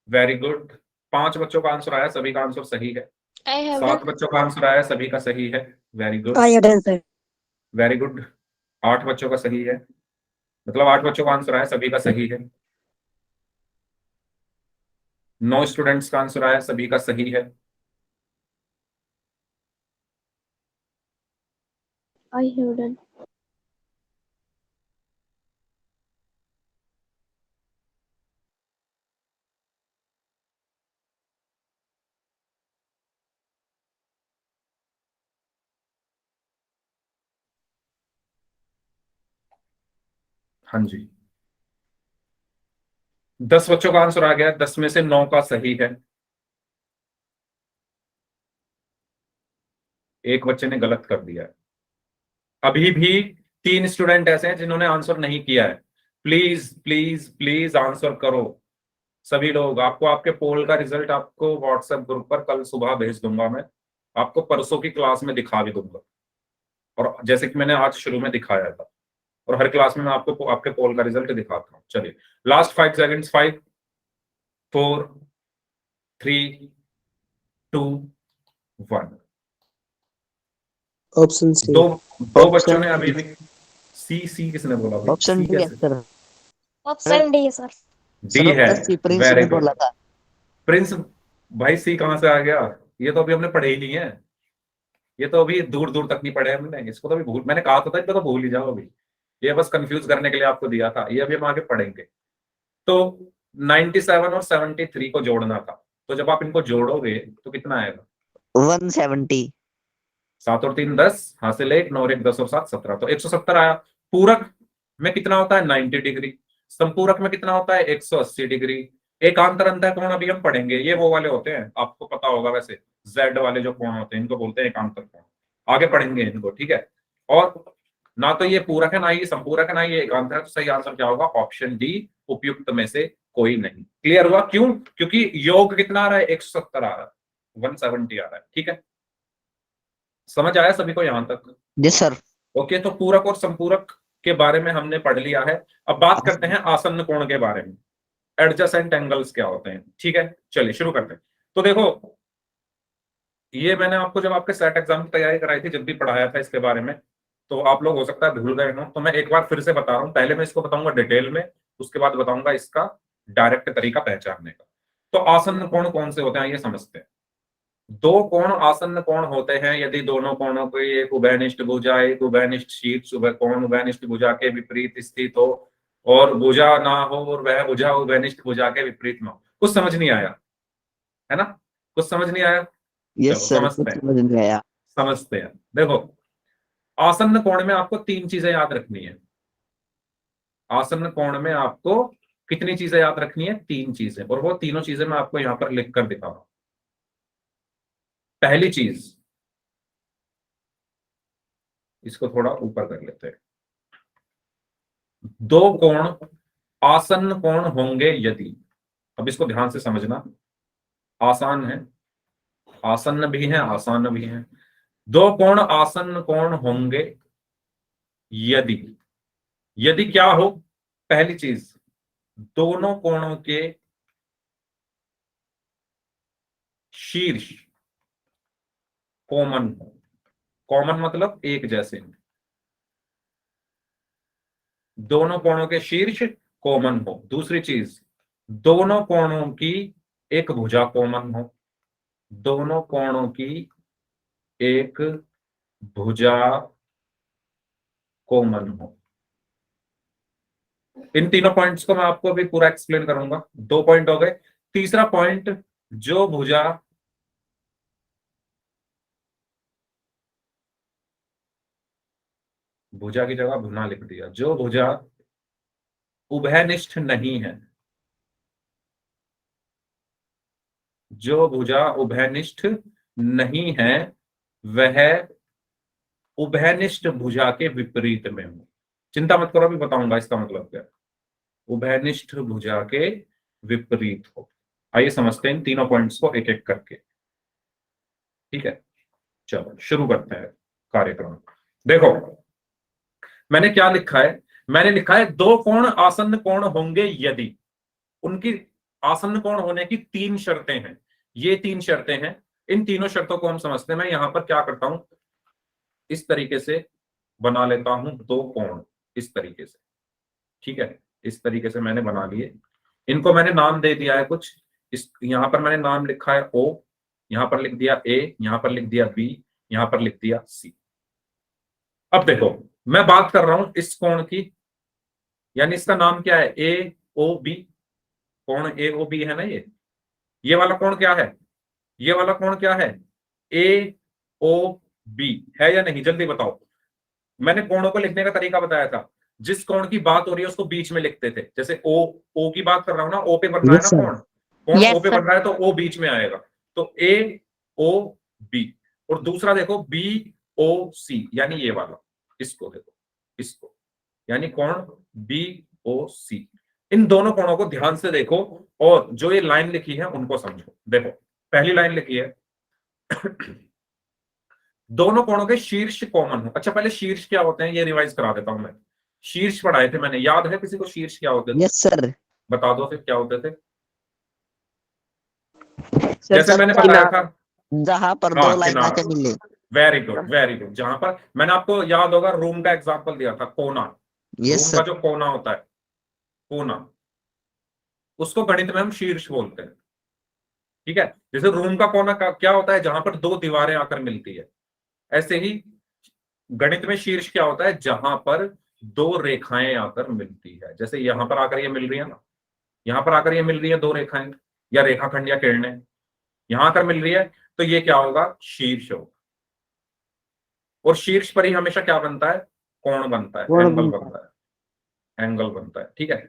वेरी गुड। 5 बच्चों का आंसर आया, सभी का आंसर सही है। आई हैव 7 बच्चों का आंसर आया, सभी का सही है, very good, I done sir. Very good. 8 बच्चों का सही है, मतलब 8 बच्चों का आंसर आया, सभी का सही है। 9 स्टूडेंट्स का आंसर आया, सभी का सही है। आई हैव डन हाँ जी, 10 बच्चों का आंसर आ गया, 10 में से 9 का सही है। एक बच्चे ने गलत कर दिया है। अभी भी 3 स्टूडेंट ऐसे हैं जिन्होंने आंसर नहीं किया है। प्लीज प्लीज प्लीज आंसर करो सभी लोग। आपको आपके पोल का रिजल्ट आपको व्हाट्सएप ग्रुप पर कल सुबह भेज दूंगा, मैं आपको परसों की क्लास में दिखा भी दूंगा, और जैसे कि मैंने आज शुरू में दिखाया था, और हर क्लास में मैं आपको आपके पोल का रिजल्ट दिखाता हूँ। चलिए लास्ट 5 सेकंड्स, 5 4 3 2 1। ऑप्शन सी। दो दो Option बच्चों ने अभी भी सी किसने बोला भाई? ऑप्शन सी डी है कैसे? सर। ऑप्शन डी है सर। डी है, सी प्रिंस वेरी ने गुड। बोला था। प्रिंस भाई, सी कहां से आ गया? ये तो अभी हमने पढ़े ही नहीं है, ये तो अभी दूर दूर तक नहीं पढ़े हमने, इसको तो अभी भूल, मैंने कहा था इसको तो भूल ही जाओ अभी, ये बस कंफ्यूज करने के लिए आपको दिया था, ये अभी हम आगे पढ़ेंगे। तो 97 और 73 को जोड़ना था, तो जब आप इनको जोड़ोगे तो कितना आएगा? 170। 7 और 3 10, हासिल 1, 9 और 1 10 और 7 17, तो 170 आया। पूरक में कितना होता है? 90 डिग्री। संपूरक में कितना होता है? 180 डिग्री। एकांतर अंतः कोण अभी हम पढ़ेंगे, ये वो वाले होते हैं, आपको पता होगा वैसे, जेड वाले जो कोण होते हैं इनको बोलते हैं एकांतर कोण, आगे पढ़ेंगे इनको, ठीक है। और ना तो ये पूरक है, ना ये संपूरक है, ना ये एकांतर है, तो सही आंसर क्या होगा? ऑप्शन डी, उपयुक्त में से कोई नहीं। क्लियर हुआ? क्यों? क्योंकि योग कितना आ रहा है? 170 आ रहा है, 170 आ रहा है, ठीक है। समझ आया सभी को यहां तक? जी सर। ओके, तो पूरक और संपूरक के बारे में हमने पढ़ लिया है। अब बात करते हैं आसन्न कोण के बारे में, एडजेसेंट एंगल्स क्या होते हैं, ठीक है। चलिए शुरू करते हैं। तो देखो, ये मैंने आपको जब आपके सेट एग्जाम की तैयारी कराई थी, जब भी पढ़ाया था इसके बारे में, तो आप लोग हो सकता है भूल गए हो, तो मैं एक बार फिर से बता रहा हूं। पहले मैं इसको बताऊंगा डिटेल में, उसके बाद बताऊंगा इसका डायरेक्ट तरीका पहचानने का। तो आसन्न कोण कौन से होते हैं ये समझते हैं। दो कोण आसन्न कोण होते हैं यदि दोनों कोणों की एक उभयनिष्ठ भुजा, एक उभयनिष्ठ शीर्ष, कोण उभयनिष्ठ भुजा के विपरीत स्थित हो और भुजा ना हो और वह भुजा उभयनिष्ठ भुजा के विपरीत ना हो। कुछ समझ नहीं आया है ना? कुछ समझ नहीं आया? यस चलो सर, समझते कुछ हैं, समझ नहीं आया। समझते हैं। देखो, आसन्न कोण में आपको तीन चीजें याद रखनी है। आसन्न कोण में आपको कितनी चीजें याद रखनी है? तीन चीजें, और वो तीनों चीजें मैं आपको यहां पर लिख कर दिखा रहा हूं। पहली चीज, इसको थोड़ा ऊपर कर लेते हैं। दो कोण आसन्न कोण होंगे यदि, अब इसको ध्यान से समझना, आसान है, आसन्न भी है, आसान भी है। दो कोण आसन्न कोण होंगे यदि, यदि क्या हो? पहली चीज, दोनों कोणों के शीर्ष कॉमन हो। कॉमन मतलब एक जैसे, दोनों कोणों के शीर्ष कॉमन हो। दूसरी चीज, दोनों कोणों की एक भुजा कॉमन हो। दोनों कोणों की एक भुजा कॉमन हो। इन तीनों पॉइंट्स को मैं आपको अभी पूरा एक्सप्लेन करूंगा। दो पॉइंट हो गए। तीसरा पॉइंट, जो भुजा भुजा की जगह भुना लिख दिया, जो भुजा उभयनिष्ठ नहीं है, जो भुजा उभयनिष्ठ नहीं है, वह उभयनिष्ठ भुजा के विपरीत में हो। चिंता मत करो, अभी बताऊंगा इसका मतलब क्या है। उभयनिष्ठ भुजा के विपरीत हो। आइए समझते हैं इन तीनों पॉइंट्स को एक एक करके। ठीक है, चलो शुरू करते हैं कार्यक्रम। देखो, मैंने क्या लिखा है? मैंने लिखा है दो कोण आसन्न कोण होंगे यदि, उनकी आसन्न कोण होने की तीन शर्तें हैं। ये तीन शर्तें हैं, इन तीनों शर्तों को हम समझते हैं। मैं यहां पर क्या करता हूं, इस तरीके से बना लेता हूं दो कोण, इस तरीके से। ठीक है, इस तरीके से मैंने बना लिए। इनको मैंने नाम दे दिया है कुछ। इस यहां पर मैंने नाम लिखा है ओ, यहां पर लिख दिया ए, यहां पर लिख दिया बी, यहां पर लिख दिया सी। अब देखो, मैं बात कर रहा हूं इस कोण की, यानी इसका नाम क्या है? ए ओ बी। कोण ए ओ बी है ना ये वाला कोण क्या है? ये वाला कोण क्या है? ए ओ बी है या नहीं? जल्दी बताओ। मैंने कोणों को लिखने का तरीका बताया था। जिस कोण की बात हो रही है उसको बीच में लिखते थे। जैसे ओ की बात कर रहा हूं ना, ओ पे बन रहा है यस ना सर। कोण, कोण Yes, ओ पे sir. बन रहा है तो ओ बीच में आएगा। तो ए ओ बी। और दूसरा देखो बी ओ सी, यानी ये वाला, इसको देखो, इसको, यानी कोण बी ओ सी। इन दोनों कोणों को ध्यान से देखो और जो ये लाइन लिखी है उनको समझो। देखो, पहली लाइन लिखी है दोनों कोणों के शीर्ष कॉमन हो। अच्छा, पहले शीर्ष क्या होते हैं ये रिवाइज करा देता हूं मैं। शीर्ष पढ़ाए थे मैंने, याद है किसी को शीर्ष क्या होते थे? Yes sir. बता दो फिर क्या होते थे। Sir, जैसे मैंने बताया किनार. था, जहां पर दो हाँ लाइन किनार। आके मिले। Very good, very good. जहां पर मैंने आपको याद होगा रूम का एग्जांपल दिया था, कोना। यस रूम का सर। जो कोना होता है, कोना, उसको गणित में हम शीर्ष बोलते हैं। ठीक है, जैसे रूम का कोना का क्या होता है? जहां पर दो दीवारें आकर मिलती है। ऐसे ही गणित में शीर्ष क्या होता है? जहां पर दो रेखाएं आकर मिलती है। जैसे यहां पर आकर ये मिल रही है ना, यहां पर आकर ये मिल रही है दो रेखाएं या रेखाखंड या किरणें, यहां आकर मिल रही है, तो ये क्या होगा? शीर्ष होगा। और शीर्ष पर ही हमेशा क्या बनता है? कोण बनता है, कोण एंगल बनता बनता है, एंगल बनता है। ठीक है,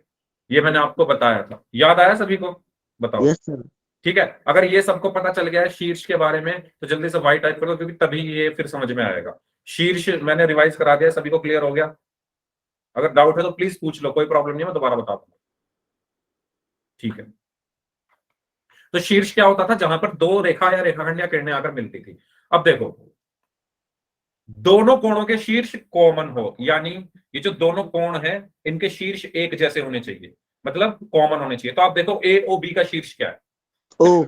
ये मैंने आपको बताया था। याद आया सभी को? बताओ। Yes sir. ठीक है, अगर ये सबको पता चल गया है शीर्ष के बारे में तो जल्दी से वाई टाइप कर दो, क्योंकि तभी ये फिर समझ में आएगा। शीर्ष मैंने रिवाइज करा दिया, सभी को क्लियर हो गया? अगर डाउट है तो प्लीज पूछ लो, कोई प्रॉब्लम नहीं है, मैं दोबारा बता दूंगा। ठीक है, तो शीर्ष क्या होता था? जहां पर दो रेखा या रेखाखंड या किरणें आकर मिलती थी। अब देखो, दोनों कोणों के शीर्ष कॉमन हो, यानी ये जो दोनों कोण हैं इनके शीर्ष एक जैसे होने चाहिए, मतलब कॉमन होने चाहिए। तो आप देखो ए ओ बी का शीर्ष क्या है? ओ।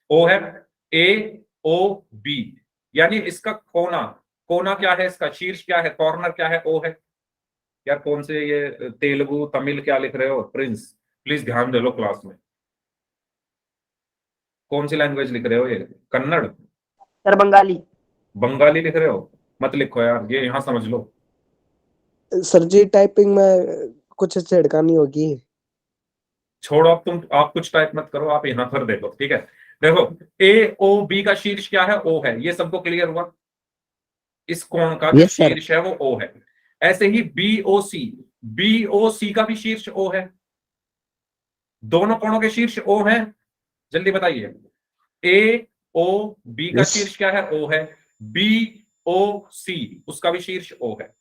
ओ है, ए ओ बी, यानी इसका कोना, कोना क्या है? इसका शीर्ष क्या है? कॉर्नर क्या है? ओ है। यार कौन से ये तेलुगु तमिल क्या लिख रहे हो प्रिंस? प्लीज ध्यान दे लो क्लास में। कौन सी लैंग्वेज लिख रहे हो ये? कन्नड़? सर बंगाली। बंगाली लिख रहे हो? मत लिखो यार, ये यहाँ समझ लो। सर जी टाइपिंग में कुछ छेड़खानी होगी। छोड़ो, अब आप कुछ टाइप मत करो, आप यहाँ पर देखो, ठीक है। देखो, ए ओ बी का शीर्ष क्या है? ओ है। ये सबको क्लियर हुआ? इस कोण का जो यस सर। शीर्ष है वो ओ है। ऐसे ही बी ओ सी का भी शीर्ष ओ है। दोनों कोणों के शीर्ष ओ है। जल्दी बताइए। ए ओ बी का यस। शीर्ष क्या है? ओ है। बी ओ सी उसका भी शीर्ष ओ है।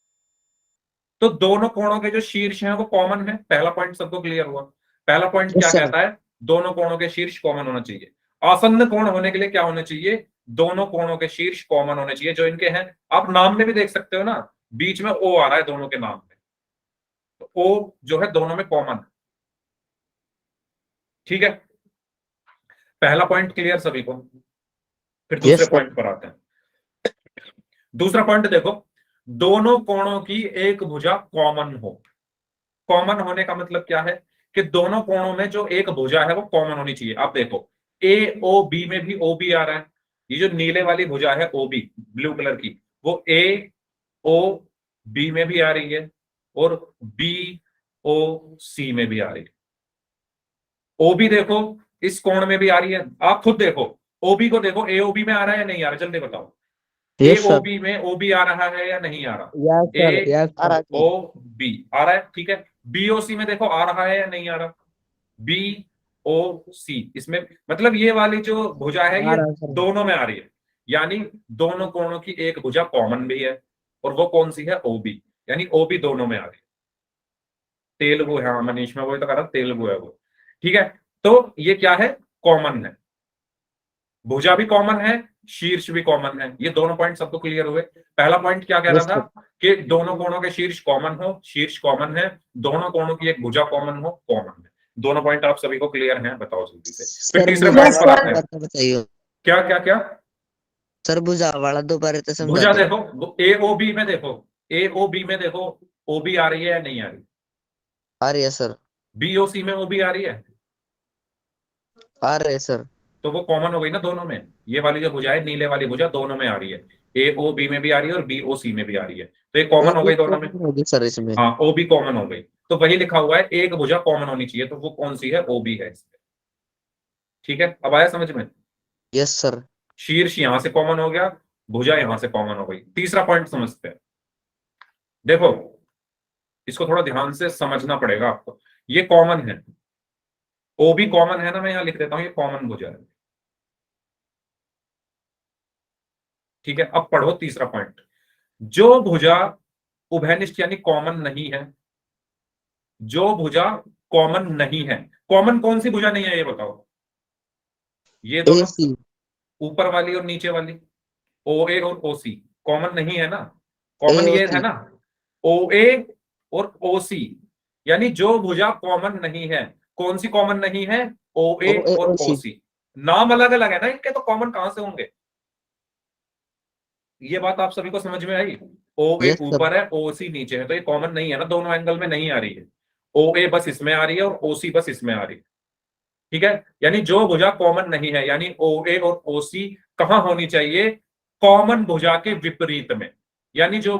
तो दोनों कोणों के जो शीर्ष हैं वो कॉमन है। पहला पॉइंट सबको क्लियर हुआ? पहला पॉइंट क्या यस सर। कहता है? दोनों कोणों के शीर्ष कॉमन होना चाहिए। आसन्न कोण होने के लिए क्या होने चाहिए? दोनों कोणों के शीर्ष कॉमन होने चाहिए, जो इनके हैं। आप नाम में भी देख सकते हो ना, बीच में ओ आ रहा है दोनों के नाम में, तो ओ जो है दोनों में कॉमन है। ठीक है, पहला पॉइंट क्लियर सभी को? फिर दूसरे यस सर। पॉइंट पर आते हैं। दूसरा पॉइंट देखो, दोनों कोणों की एक भुजा कॉमन हो। कॉमन होने का मतलब क्या है? कि दोनों कोणों में जो एक भुजा है वो कॉमन होनी चाहिए। आप देखो, ए ओ बी में भी ओ बी आ रहा है। ये जो नीले वाली भुजा है ओ बी, ब्लू कलर की, वो ए ओ बी में भी आ रही है और बी ओ सी में भी आ रही है। ओ बी देखो, इस कोण में भी आ रही है। आप खुद देखो, ओ बी को देखो, ए ओ बी में आ रहा है या नहीं आ रहा? जल्दी बताओ। ए यस ओ सर। बी में ओ बी आ रहा है या नहीं आ रहा? Yes sir. ए यस आ रहा सर। है। ओ बी आ रहा है, ठीक है। बी ओ सी में देखो आ रहा है या नहीं आ रहा? बी ओ सी, इसमें मतलब ये वाली जो भुजा है आ ये रहा है सर। दोनों में आ रही है। यानी दोनों कोणों की एक भुजा कॉमन भी है, और वो कौन सी है? O B. यानी ओ बी दोनों में आ रही है। तेलुगु है, हाँ मनीष, में वही तो कह रहा, तेलुगु है वो। ठीक है, तो ये क्या है? कॉमन है। भुजा भी कॉमन है, शीर्ष भी कॉमन है। ये दोनों पॉइंट सबको क्लियर हुए? पहला पॉइंट क्या कह रहा यस था? सर। कि दोनों कोणों के शीर्ष कॉमन हो, शीर्ष कॉमन है। दोनों कोणों की एक भुजा कॉमन हो, कॉमन है। दोनों पॉइंट आप सभी को क्लियर हैं? बताओ जल्दी से। फिर सर तीसरे भुजा पॉइंट Yes, पर वाला आते sir. हैं। दोबारा बताइए। क्या क्या क्या? सर भुजा वाला दोबारा तो समझा भुजा दो। देखो, ए ओ बी में देखो, ए ओ बी में देखो, ओ बी आ रही है या नहीं आ रही? आ रही है सर। बी ओ सी में ओ बी आ रही है, आ रहे सर। तो वो कॉमन हो गई ना दोनों में। ये वाली जो भुजा है, नीले वाली भुजा, दोनों में आ रही है। ए ओ बी में भी आ रही है और बी ओ सी में भी आ रही है, तो ये ओ कॉमन हो बी गई दोनों में। कॉमन होगी सर इसमें। हाँ, ओ बी कॉमन हो गई, तो वही लिखा हुआ है एक भुजा कॉमन होनी चाहिए, तो वो कौन सी है? ओ बी है इसमें। ठीक है, अब आया समझ में? Yes sir. शीर्ष यहां से कॉमन हो गया, भुजा यहां से कॉमन हो गई। तीसरा पॉइंट समझते हैं। देखो, इसको थोड़ा ध्यान से समझना पड़ेगा आपको। ये कॉमन है, ओ भी कॉमन है ना, मैं यहां लिख देता हूं, ये कॉमन भुजा है। ठीक है, अब पढ़ो तीसरा पॉइंट। जो भुजा उभयनिष्ठ यानी कॉमन नहीं है, जो भुजा कॉमन नहीं है, कॉमन कौन सी भुजा नहीं है ये बताओ? ये ए दोनों, सी। ऊपर वाली और नीचे वाली, ओ ए और ओ सी कॉमन नहीं है ना? ए कॉमन ओ ये है सी। ना, ओ ए और ओ सी। यानी जो भुजा कॉमन नहीं है, कौन सी कॉमन नहीं है? ओ ओ ए ए और ओ ओ सी। सी। नाम अलग अलग है ना इनके, तो कॉमन कहां से होंगे? ये बात आप सभी को समझ में आई? ओ ए यस सर। ऊपर है, ओ सी नीचे है, तो ये कॉमन नहीं है ना, दोनों एंगल में नहीं आ रही है। ओ ए बस इसमें आ रही है और ओ सी बस इसमें आ रही है। ठीक है, यानी जो भुजा कॉमन नहीं है, यानी ओ ए और ओ सी कहां होनी चाहिए? कॉमन भुजा के विपरीत में। यानी जो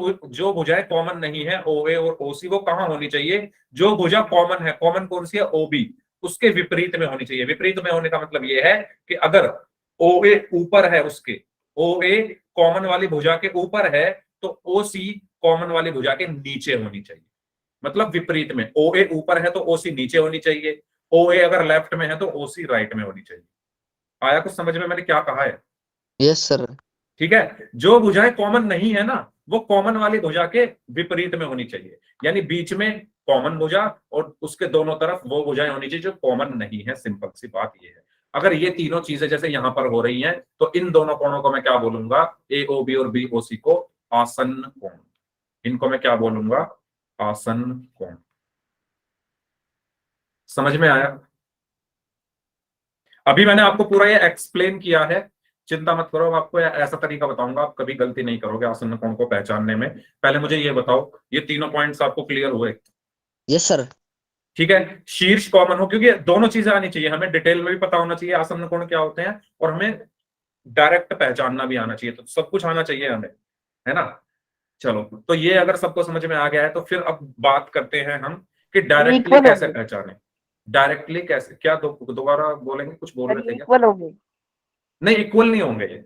भुजाएं कॉमन नहीं है, ओ ए और ओ सी, वो कहां होनी चाहिए? जो भुजा कॉमन है, कॉमन कौन सी है? ओ बी, उसके विपरीत में होनी चाहिए। विपरीत में होने का मतलब यह है कि अगर ओ ए ऊपर है, उसके ओ ए कॉमन वाली भुजा के ऊपर है, तो ओ सी कॉमन वाली भुजा के नीचे होनी चाहिए। मतलब विपरीत में, ओ ए ऊपर है तो ओ सी नीचे होनी चाहिए, ओ ए अगर लेफ्ट में है तो ओ सी राइट में होनी चाहिए। आया कुछ समझ में मैंने क्या कहा है? Yes sir. ठीक है, जो भुजाएं कॉमन नहीं है ना, वो कॉमन वाली भुजा के विपरीत में होनी चाहिए। यानी बीच में कॉमन भुजा और उसके दोनों तरफ वो भुजाएं होनी चाहिए जो कॉमन नहीं है। सिंपल सी बात ये है। अगर ये तीनों चीजें जैसे यहां पर हो रही हैं, तो इन दोनों कोणों को मैं क्या बोलूंगा? ए ओ बी और बी ओ सी को आसन्न कोण। इनको मैं क्या बोलूंगा? आसन्न कोण। समझ में आया? अभी मैंने आपको पूरा ये एक्सप्लेन किया है, चिंता मत करो। आपको ऐसा तरीका बताऊंगा, आप कभी गलती नहीं करोगे आसन्न कोण को पहचानने में। पहले मुझे ये बताओ, ये तीनों पॉइंट्स आपको क्लियर हुए? Yes sir. ठीक है, शीर्ष कॉमन हो, क्योंकि दोनों चीजें आनी चाहिए हमें। डिटेल में भी पता होना चाहिए आसन्न कोण क्या होते हैं, और हमें डायरेक्ट पहचानना भी आना चाहिए, तो सब कुछ आना चाहिए हमें, है ना। चलो, तो ये अगर सबको समझ में आ गया है तो फिर अब बात करते हैं हम कि डायरेक्टली Equal कैसे होंगे। पहचाने। डायरेक्टली कैसे, क्या दोबारा बोलेंगे, कुछ बोल रहे थे क्या? इक्वल होंगे। नहीं, इक्वल नहीं होंगे ये,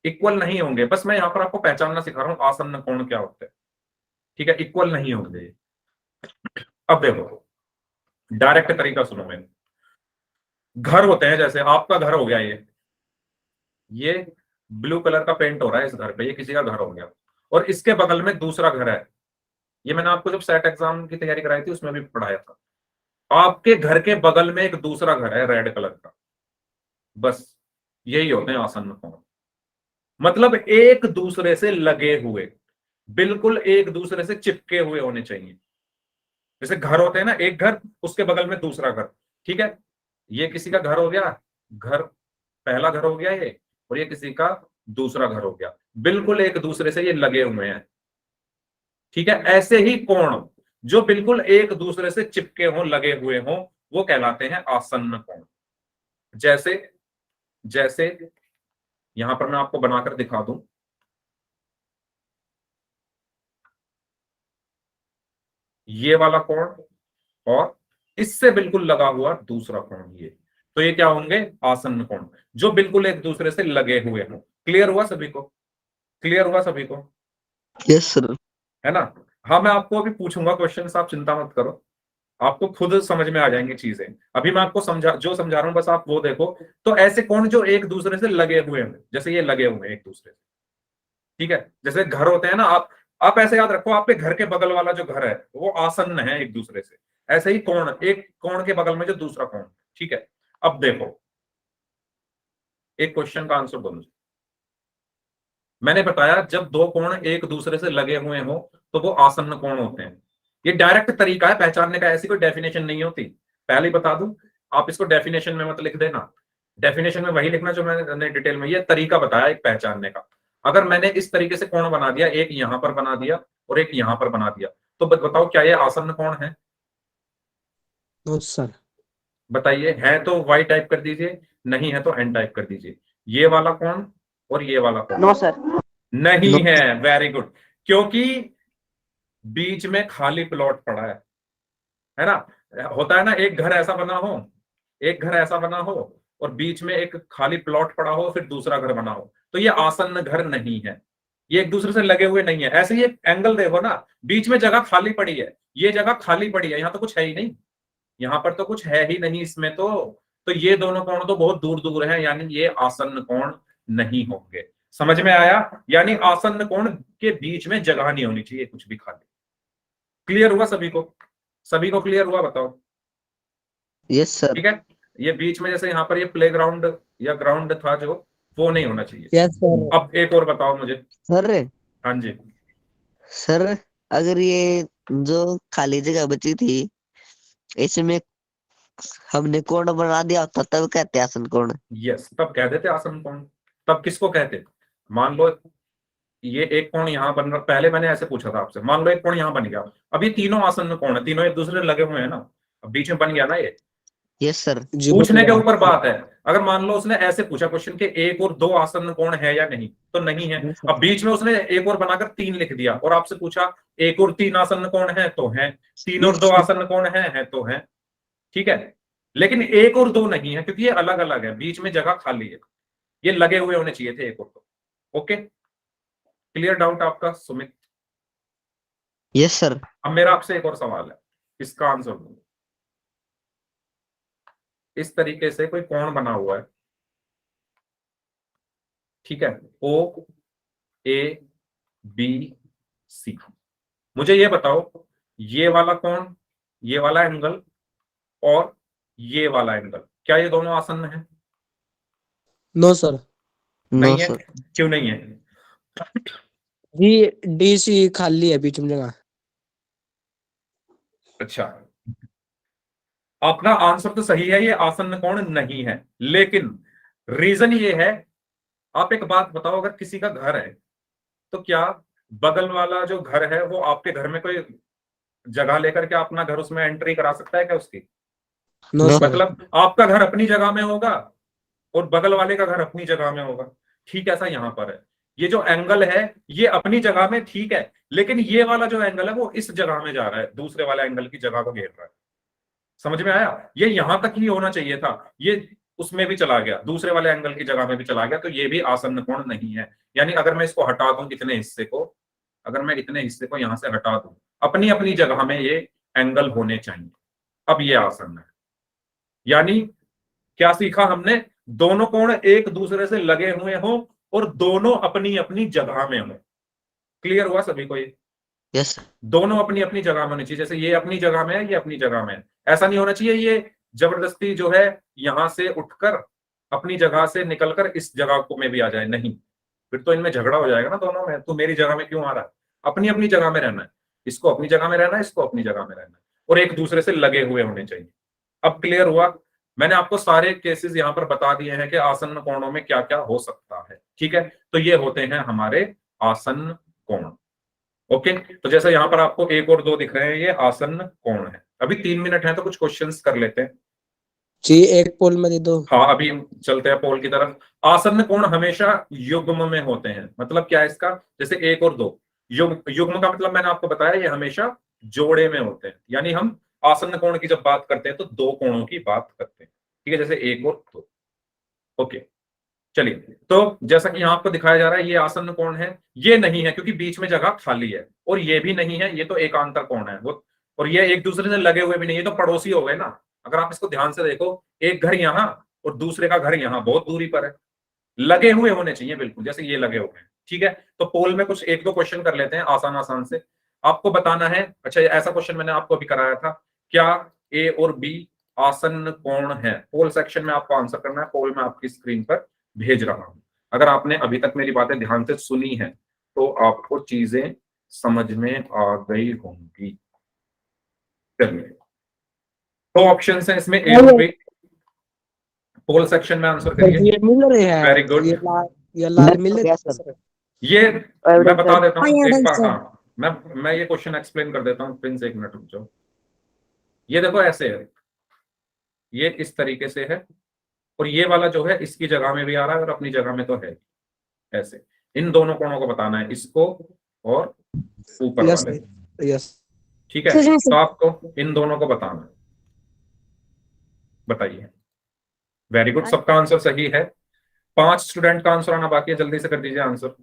इक्वल नहीं होंगे, बस मैं यहाँ पर आपको पहचानना सिखा रहा हूँ आसन्न कोण क्या होते हैं, ठीक है। इक्वल नहीं होंगे ये। अब देखो, डायरेक्ट तरीका सुनो मेरे। घर होते हैं, जैसे आपका घर हो गया, ये ब्लू कलर का पेंट हो रहा है इस घर पे, ये किसी का घर हो गया, और इसके बगल में दूसरा घर है। ये मैंने आपको जब सेट एग्जाम की तैयारी कराई थी उसमें भी पढ़ाया था। आपके घर के बगल में एक दूसरा घर है रेड कलर का, बस यही होते हैं आसन्न कोण। मतलब एक दूसरे से लगे हुए, बिल्कुल एक दूसरे से चिपके हुए होने चाहिए। जैसे घर होते हैं ना, एक घर उसके बगल में दूसरा घर, ठीक है। ये किसी का घर हो गया, घर पहला घर हो गया ये, और ये किसी का दूसरा घर हो गया, बिल्कुल एक दूसरे से ये लगे हुए हैं, ठीक है। ऐसे ही कोण जो बिल्कुल एक दूसरे से चिपके हों, लगे हुए हों, वो कहलाते हैं आसन्न कोण। जैसे जैसे यहां पर मैं आपको बनाकर दिखा दूं, ये वाला कोण और इससे बिल्कुल लगा हुआ दूसरा कोण, ये तो ये क्या होंगे, आसन्न कोण, जो बिल्कुल एक दूसरे से लगे हुए हों। क्लियर हुआ सभी को? क्लियर हुआ सभी को? Yes sir. है ना। हाँ, मैं आपको अभी पूछूंगा क्वेश्चन, आप चिंता मत करो, आपको खुद समझ में आ जाएंगी चीजें। अभी मैं आपको समझा रहा हूं, बस आप वो देखो। तो ऐसे कोण जो एक दूसरे से लगे हुए हैं, जैसे ये लगे हुए हैं एक दूसरे से, ठीक है। जैसे घर होते हैं ना, आप ऐसे याद रखो, आपके घर के बगल वाला जो घर है वो आसन्न है एक दूसरे से। ऐसे ही कोण, एक कोण के बगल में जो दूसरा कोण, ठीक है। अब देखो, एक क्वेश्चन का आंसर बोलो। मैंने बताया जब दो कोण एक दूसरे से लगे हुए हो तो वो आसन्न कोण होते हैं। ये डायरेक्ट तरीका है पहचानने का, ऐसी कोई डेफिनेशन नहीं होती। पहले ही बता दूं, आप इसको डेफिनेशन में मत लिख देना, डेफिनेशन में वही लिखना जो मैंने डिटेल में, ये तरीका बताया एक पहचानने का। अगर मैंने इस तरीके से कोण बना दिया, एक यहां पर बना दिया और एक यहां पर बना दिया, तो बताओ क्या ये आसन्न कोण है? No sir. बताइए, है तो वाई टाइप कर दीजिए, नहीं है तो एन टाइप कर दीजिए। ये वाला कोण और ये वाला कोण नो सर। नहीं नो। है। वेरी गुड, क्योंकि बीच में खाली प्लॉट पड़ा है ना। होता है ना, एक घर ऐसा बना हो, एक घर ऐसा बना हो और बीच में एक खाली प्लॉट पड़ा हो, फिर दूसरा घर बना हो, तो ये आसन्न घर नहीं है, ये एक दूसरे से लगे हुए नहीं है। ऐसे ही एक एंगल देखो ना, बीच में जगह खाली पड़ी है, ये जगह खाली पड़ी है, यहां तो कुछ है ही नहीं, यहां पर तो कुछ है ही नहीं इसमें तो ये दोनों कोण तो बहुत दूर दूर हैं, यानी ये आसन्न कोण नहीं होंगे। समझ में आया? यानी आसन्न कोण के बीच में जगह नहीं होनी चाहिए कुछ भी खाली। क्लियर हुआ सभी को? सभी को क्लियर हुआ? बताओ। Yes sir. ठीक है, ये बीच में जैसे यहाँ पर ये प्लेग्राउंड या ग्राउंड था जो, वो नहीं होना चाहिए। Yes sir. अब एक और बताओ मुझे। सर हाँ जी। सर, अगर ये जो खाली जगह बची थी इसमें हमने कोण बना दिया होता तब कहते हैं आसन कोण। यस, तब कह देते आसन्न कोण। तब किसको कहते? मान लो ये एक कोण यहाँ बन रहा, पहले मैंने ऐसे पूछा था आपसे, मान लो एक कोण यहाँ बन गया, अब ये तीनों आसन्न कोण है, तीनों एक दूसरे से लगे हुए हैं ना, अब बीच में बन गया ना ये। Yes sir. जी पूछने के बोलिए। ऊपर बात है। अगर मान लो उसने ऐसे पूछा क्वेश्चन के एक और दो आसन्न कोण है या नहीं, तो नहीं है। अब बीच में उसने एक और बनाकर तीन लिख दिया और आपसे पूछा एक और तीन आसन्न कोण है, तो है। तीन और दो आसन्न कोण है तो है, ठीक है। लेकिन एक और दो नहीं है क्योंकि ये अलग अलग है, बीच में जगह खाली है, ये लगे हुए होने चाहिए थे एक और दो। ओके, क्लियर डाउट आपका सुमित? Yes sir. अब मेरा आपसे एक और सवाल है, इसका आंसर दो। इस तरीके से कोई कोण बना हुआ है, ठीक है, ओ ए बी सी। मुझे ये बताओ, ये वाला कोण, ये वाला एंगल और ये वाला एंगल, क्या ये दोनों आसन्न है? No sir. नो नहीं है। सर। क्यों नहीं है? जी डी सी खाली है बीच में जगह। अच्छा, आपका आंसर तो सही है, ये आसन्न कोण नहीं है, लेकिन रीजन ये है। आप एक बात बताओ, अगर किसी का घर है तो क्या बगल वाला जो घर है वो आपके घर में कोई जगह लेकर के अपना घर उसमें एंट्री करा सकता है क्या उसकी? No no. सर। मतलब आपका घर अपनी जगह में होगा और बगल वाले का घर अपनी जगह में होगा। ठीक ऐसा यहां पर है, ये जो एंगल है ये अपनी जगह में ठीक है, लेकिन ये वाला जो एंगल है वो इस जगह में जा रहा है, दूसरे वाले एंगल की जगह को घेर रहा है। समझ में आया? ये यहां तक ही होना चाहिए था, ये उसमें भी चला गया, दूसरे वाले एंगल की जगह में भी चला गया, तो ये भी आसन्न कोण नहीं है। यानी अगर मैं इसको हटा दूं, इतने हिस्से को, अगर मैं इतने हिस्से को यहां से हटा दूं, अपनी अपनी जगह में ये एंगल होने चाहिए, अब ये आसन्न है। यानी क्या सीखा हमने? दोनों कोण एक दूसरे से लगे हुए हों और दोनों अपनी अपनी जगह में हों। क्लियर हुआ सभी को? ये यस दोनों अपनी अपनी जगह में होनी चाहिए, जैसे ये अपनी जगह में है, ये अपनी जगह में है। ऐसा नहीं होना चाहिए ये जबरदस्ती जो है यहां से उठकर अपनी जगह से निकलकर इस जगह को में भी आ जाए, नहीं, फिर तो इनमें झगड़ा हो जाएगा ना दोनों में, तू मेरी जगह में क्यों आ रहा है? अपनी अपनी जगह में रहना है, इसको अपनी जगह में रहना है, इसको अपनी जगह में रहना है, और एक दूसरे से लगे हुए होने चाहिए। अब क्लियर हुआ? मैंने आपको सारे केसेस यहां पर बता दिए हैं कि आसन्न कोणों में क्या क्या हो सकता है। ठीक है, तो ये होते हैं हमारे आसन्न कोण। ओके, तो जैसे यहां पर आपको 1 और 2 दिख रहे हैं, ये आसन्न कोण है। अभी 3 मिनट है तो कुछ क्वेश्चंस कर लेते हैं। जी एक पोल में दे दो। हाँ, अभी चलते हैं पोल की तरफ। आसन्न कोण हमेशा युग्म में होते हैं। मतलब क्या है इसका? जैसे 1 और 2, युग्म का मतलब मैंने आपको बताया, ये हमेशा जोड़े में होते हैं। यानी हम आसन्न कोण की जब बात करते हैं तो 2 कोणों की बात करते हैं। ठीक है, जैसे 1 और 2। ओके, चलिए, तो जैसा कि यहां आपको दिखाया जा रहा है, ये आसन्न कोण है, ये नहीं है क्योंकि बीच में जगह खाली है, और ये भी नहीं है, ये तो एकांतर कोण है वो, और ये एक दूसरे से लगे हुए भी नहीं, ये तो पड़ोसी हो गए ना। अगर आप इसको ध्यान से देखो, एक घर यहां और दूसरे का घर यहां, बहुत दूरी पर है, लगे हुए होने चाहिए बिल्कुल, जैसे ये लगे हुए हैं। ठीक है, तो पोल में कुछ 1-2 क्वेश्चन कर लेते हैं आसान आसान से। आपको बताना है, अच्छा ऐसा क्वेश्चन मैंने आपको अभी कराया था, क्या ए और बी आसन्न कोण है? पोल सेक्शन में आपको आंसर करना है, पोल में आपकी स्क्रीन पर भेज रहा हूं। अगर आपने अभी तक मेरी बातें ध्यान से सुनी है तो आपको चीजें समझ में आ गई होंगी। चलिए, तो ऑप्शन है इसमें ए और बी, पोल सेक्शन में आंसर सर करिए। ये मिलर है, वेरी गुड। ये लाल मिलर यस है सर सर। ये मैं बता देता हूँ, हाँ, एक यार, बार, सर। हाँ, मैं ये क्वेश्चन एक्सप्लेन कर देता हूँ, प्रिंस एक मिनट रुक जाओ। ये देखो ऐसे है, ये इस तरीके से है, और ये वाला जो है इसकी जगह में भी आ रहा है और अपनी जगह में तो है, ऐसे। इन दोनों कोणों को बताना है, इसको और ऊपर यस वाले। यस। ठीक है, Excuse me, तो sir. आपको इन दोनों को बताना है। बताइए। वेरी गुड, सबका आंसर सही है। 5 स्टूडेंट का आंसर आना बाकी है, जल्दी से कर दीजिए आंसर,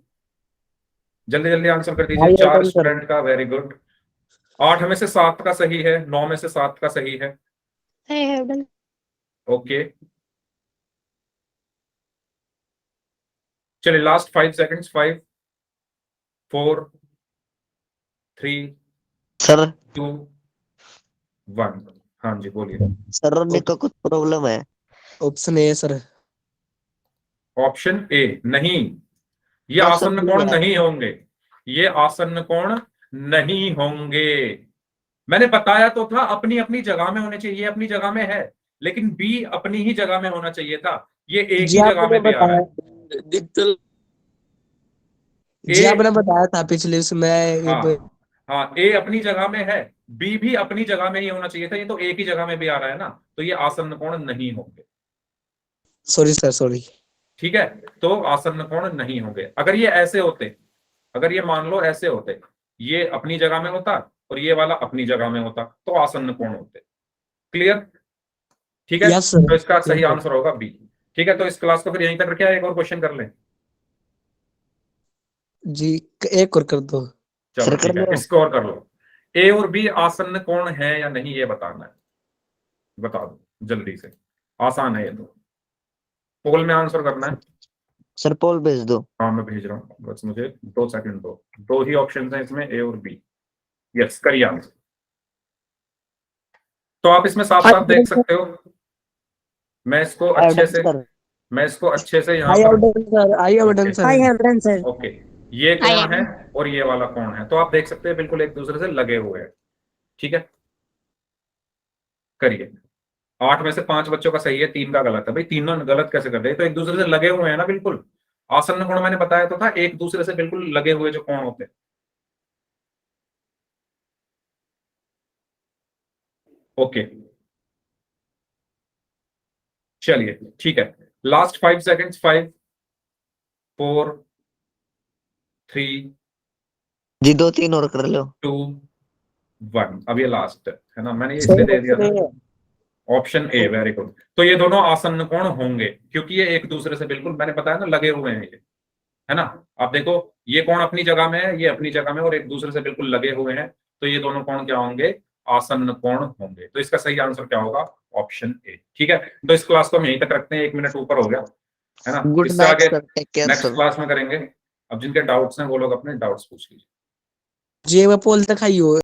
जल्दी जल्दी आंसर कर दीजिए। आई 4 डन सर। स्टूडेंट का, वेरी गुड। 8 में से 7 का सही है, 9 में से 7 का सही है। I have done. ओके, चलिए लास्ट 5 सेकंड्स, 5 4 3 सर 2 1। हाँ जी, बोलिए। सर ने को कुछ प्रॉब्लम है। Option A sir. Option A नहीं, ये ऑप्शन आसन्न बी कोण है। नहीं होंगे, ये आसन्न कोण नहीं होंगे। मैंने बताया तो था, अपनी अपनी जगह में होने चाहिए, ये अपनी जगह में है, लेकिन बी अपनी ही जगह में होना चाहिए था, ये एक जी ही जगह आपने में भी आ रहा बताया, है। जी ए, आपने बताया था पिछले उसमें हाँ हाँ, ए अपनी जगह में है, बी भी अपनी जगह में ही होना चाहिए था, ये तो एक ही जगह में भी आ रहा है ना, तो ये आसन्न कोण नहीं होंगे। Sorry sir sorry. ठीक है, तो आसन्न कोण नहीं होंगे। अगर ये ऐसे होते, अगर ये मान लो ऐसे होते, ये अपनी जगह में होता और ये वाला अपनी जगह में होता, तो आसन्न कोण होते। क्लियर? ठीक है, यस सर। तो इसका सही आंसर होगा बी। ठीक है, तो इस क्लास को फिर यहीं तक रखिए, एक और क्वेश्चन कर लें। जी एक और कर दो। चलो सर कर ठीक है, लो। इसको और कर लो। ए और बी आसन्न कोण है या नहीं, ये बताना है, बता दो जल्दी से, आसान है ये तो। पोल में आंसर करना है। सर पोल भेज दो। हाँ, मैं भेज रहा हूँ, बस मुझे 2 सेकंड दो। 2 ही ऑप्शन हैं इसमें, ए और बी। यस, करिए आंसर। तो आप इसमें साफ साफ देख सकते हो, मैं इसको आई अच्छे डन से, सर। मैं इसको अच्छे से यहाँ आई पर, have done sir. I have done okay sir. I have done, sir. Okay, ये I कौन है am. और ये वाला कौन है, तो आप देख सकते हैं बिल्कुल एक दूसरे से लगे हुए हैं। ठीक है, करिए। 8 में से 5 बच्चों का सही है, 3 का गलत है। भाई तीनों गलत कैसे कर रहे हैं? तो एक दूसरे से लगे हुए हैं ना बिल्कुल। आसन्न कोण मैंने बताया तो था, एक दूसरे से बिल्कुल लगे हुए जो कोण होते हैं। ओके, चलिए ठीक है, लास्ट 5 सेकेंड्स, 5 4 3 जी 2-3 और कर लो। 2 1। अब ये लास्ट है ना, मैंने ये सर इसलिए दे दिया option था। A है। Option A, very good. तो ये दोनों आसन्न कोण होंगे क्योंकि ये एक दूसरे से बिल्कुल, मैंने बताया ना, लगे हुए हैं ये, है ना। आप देखो, ये कोण अपनी जगह में है, ये अपनी जगह में, और एक दूसरे से बिल्कुल लगे हुए हैं, तो ये दोनों कोण क्या होंगे? आसन्न कोण होंगे। तो इसका सही आंसर क्या होगा? Option A. ठीक है, तो इस क्लास को हम यहीं तक रखते हैं, 1 मिनट ऊपर हो गया, है ना। गुड इससे नाइट आगे sir, take care next sir. Class में करेंगे। अब जिनके डाउट्स हैं वो लोग अपने डाउट्स पूछ लीजिए। जे मैं पोल तक आई हो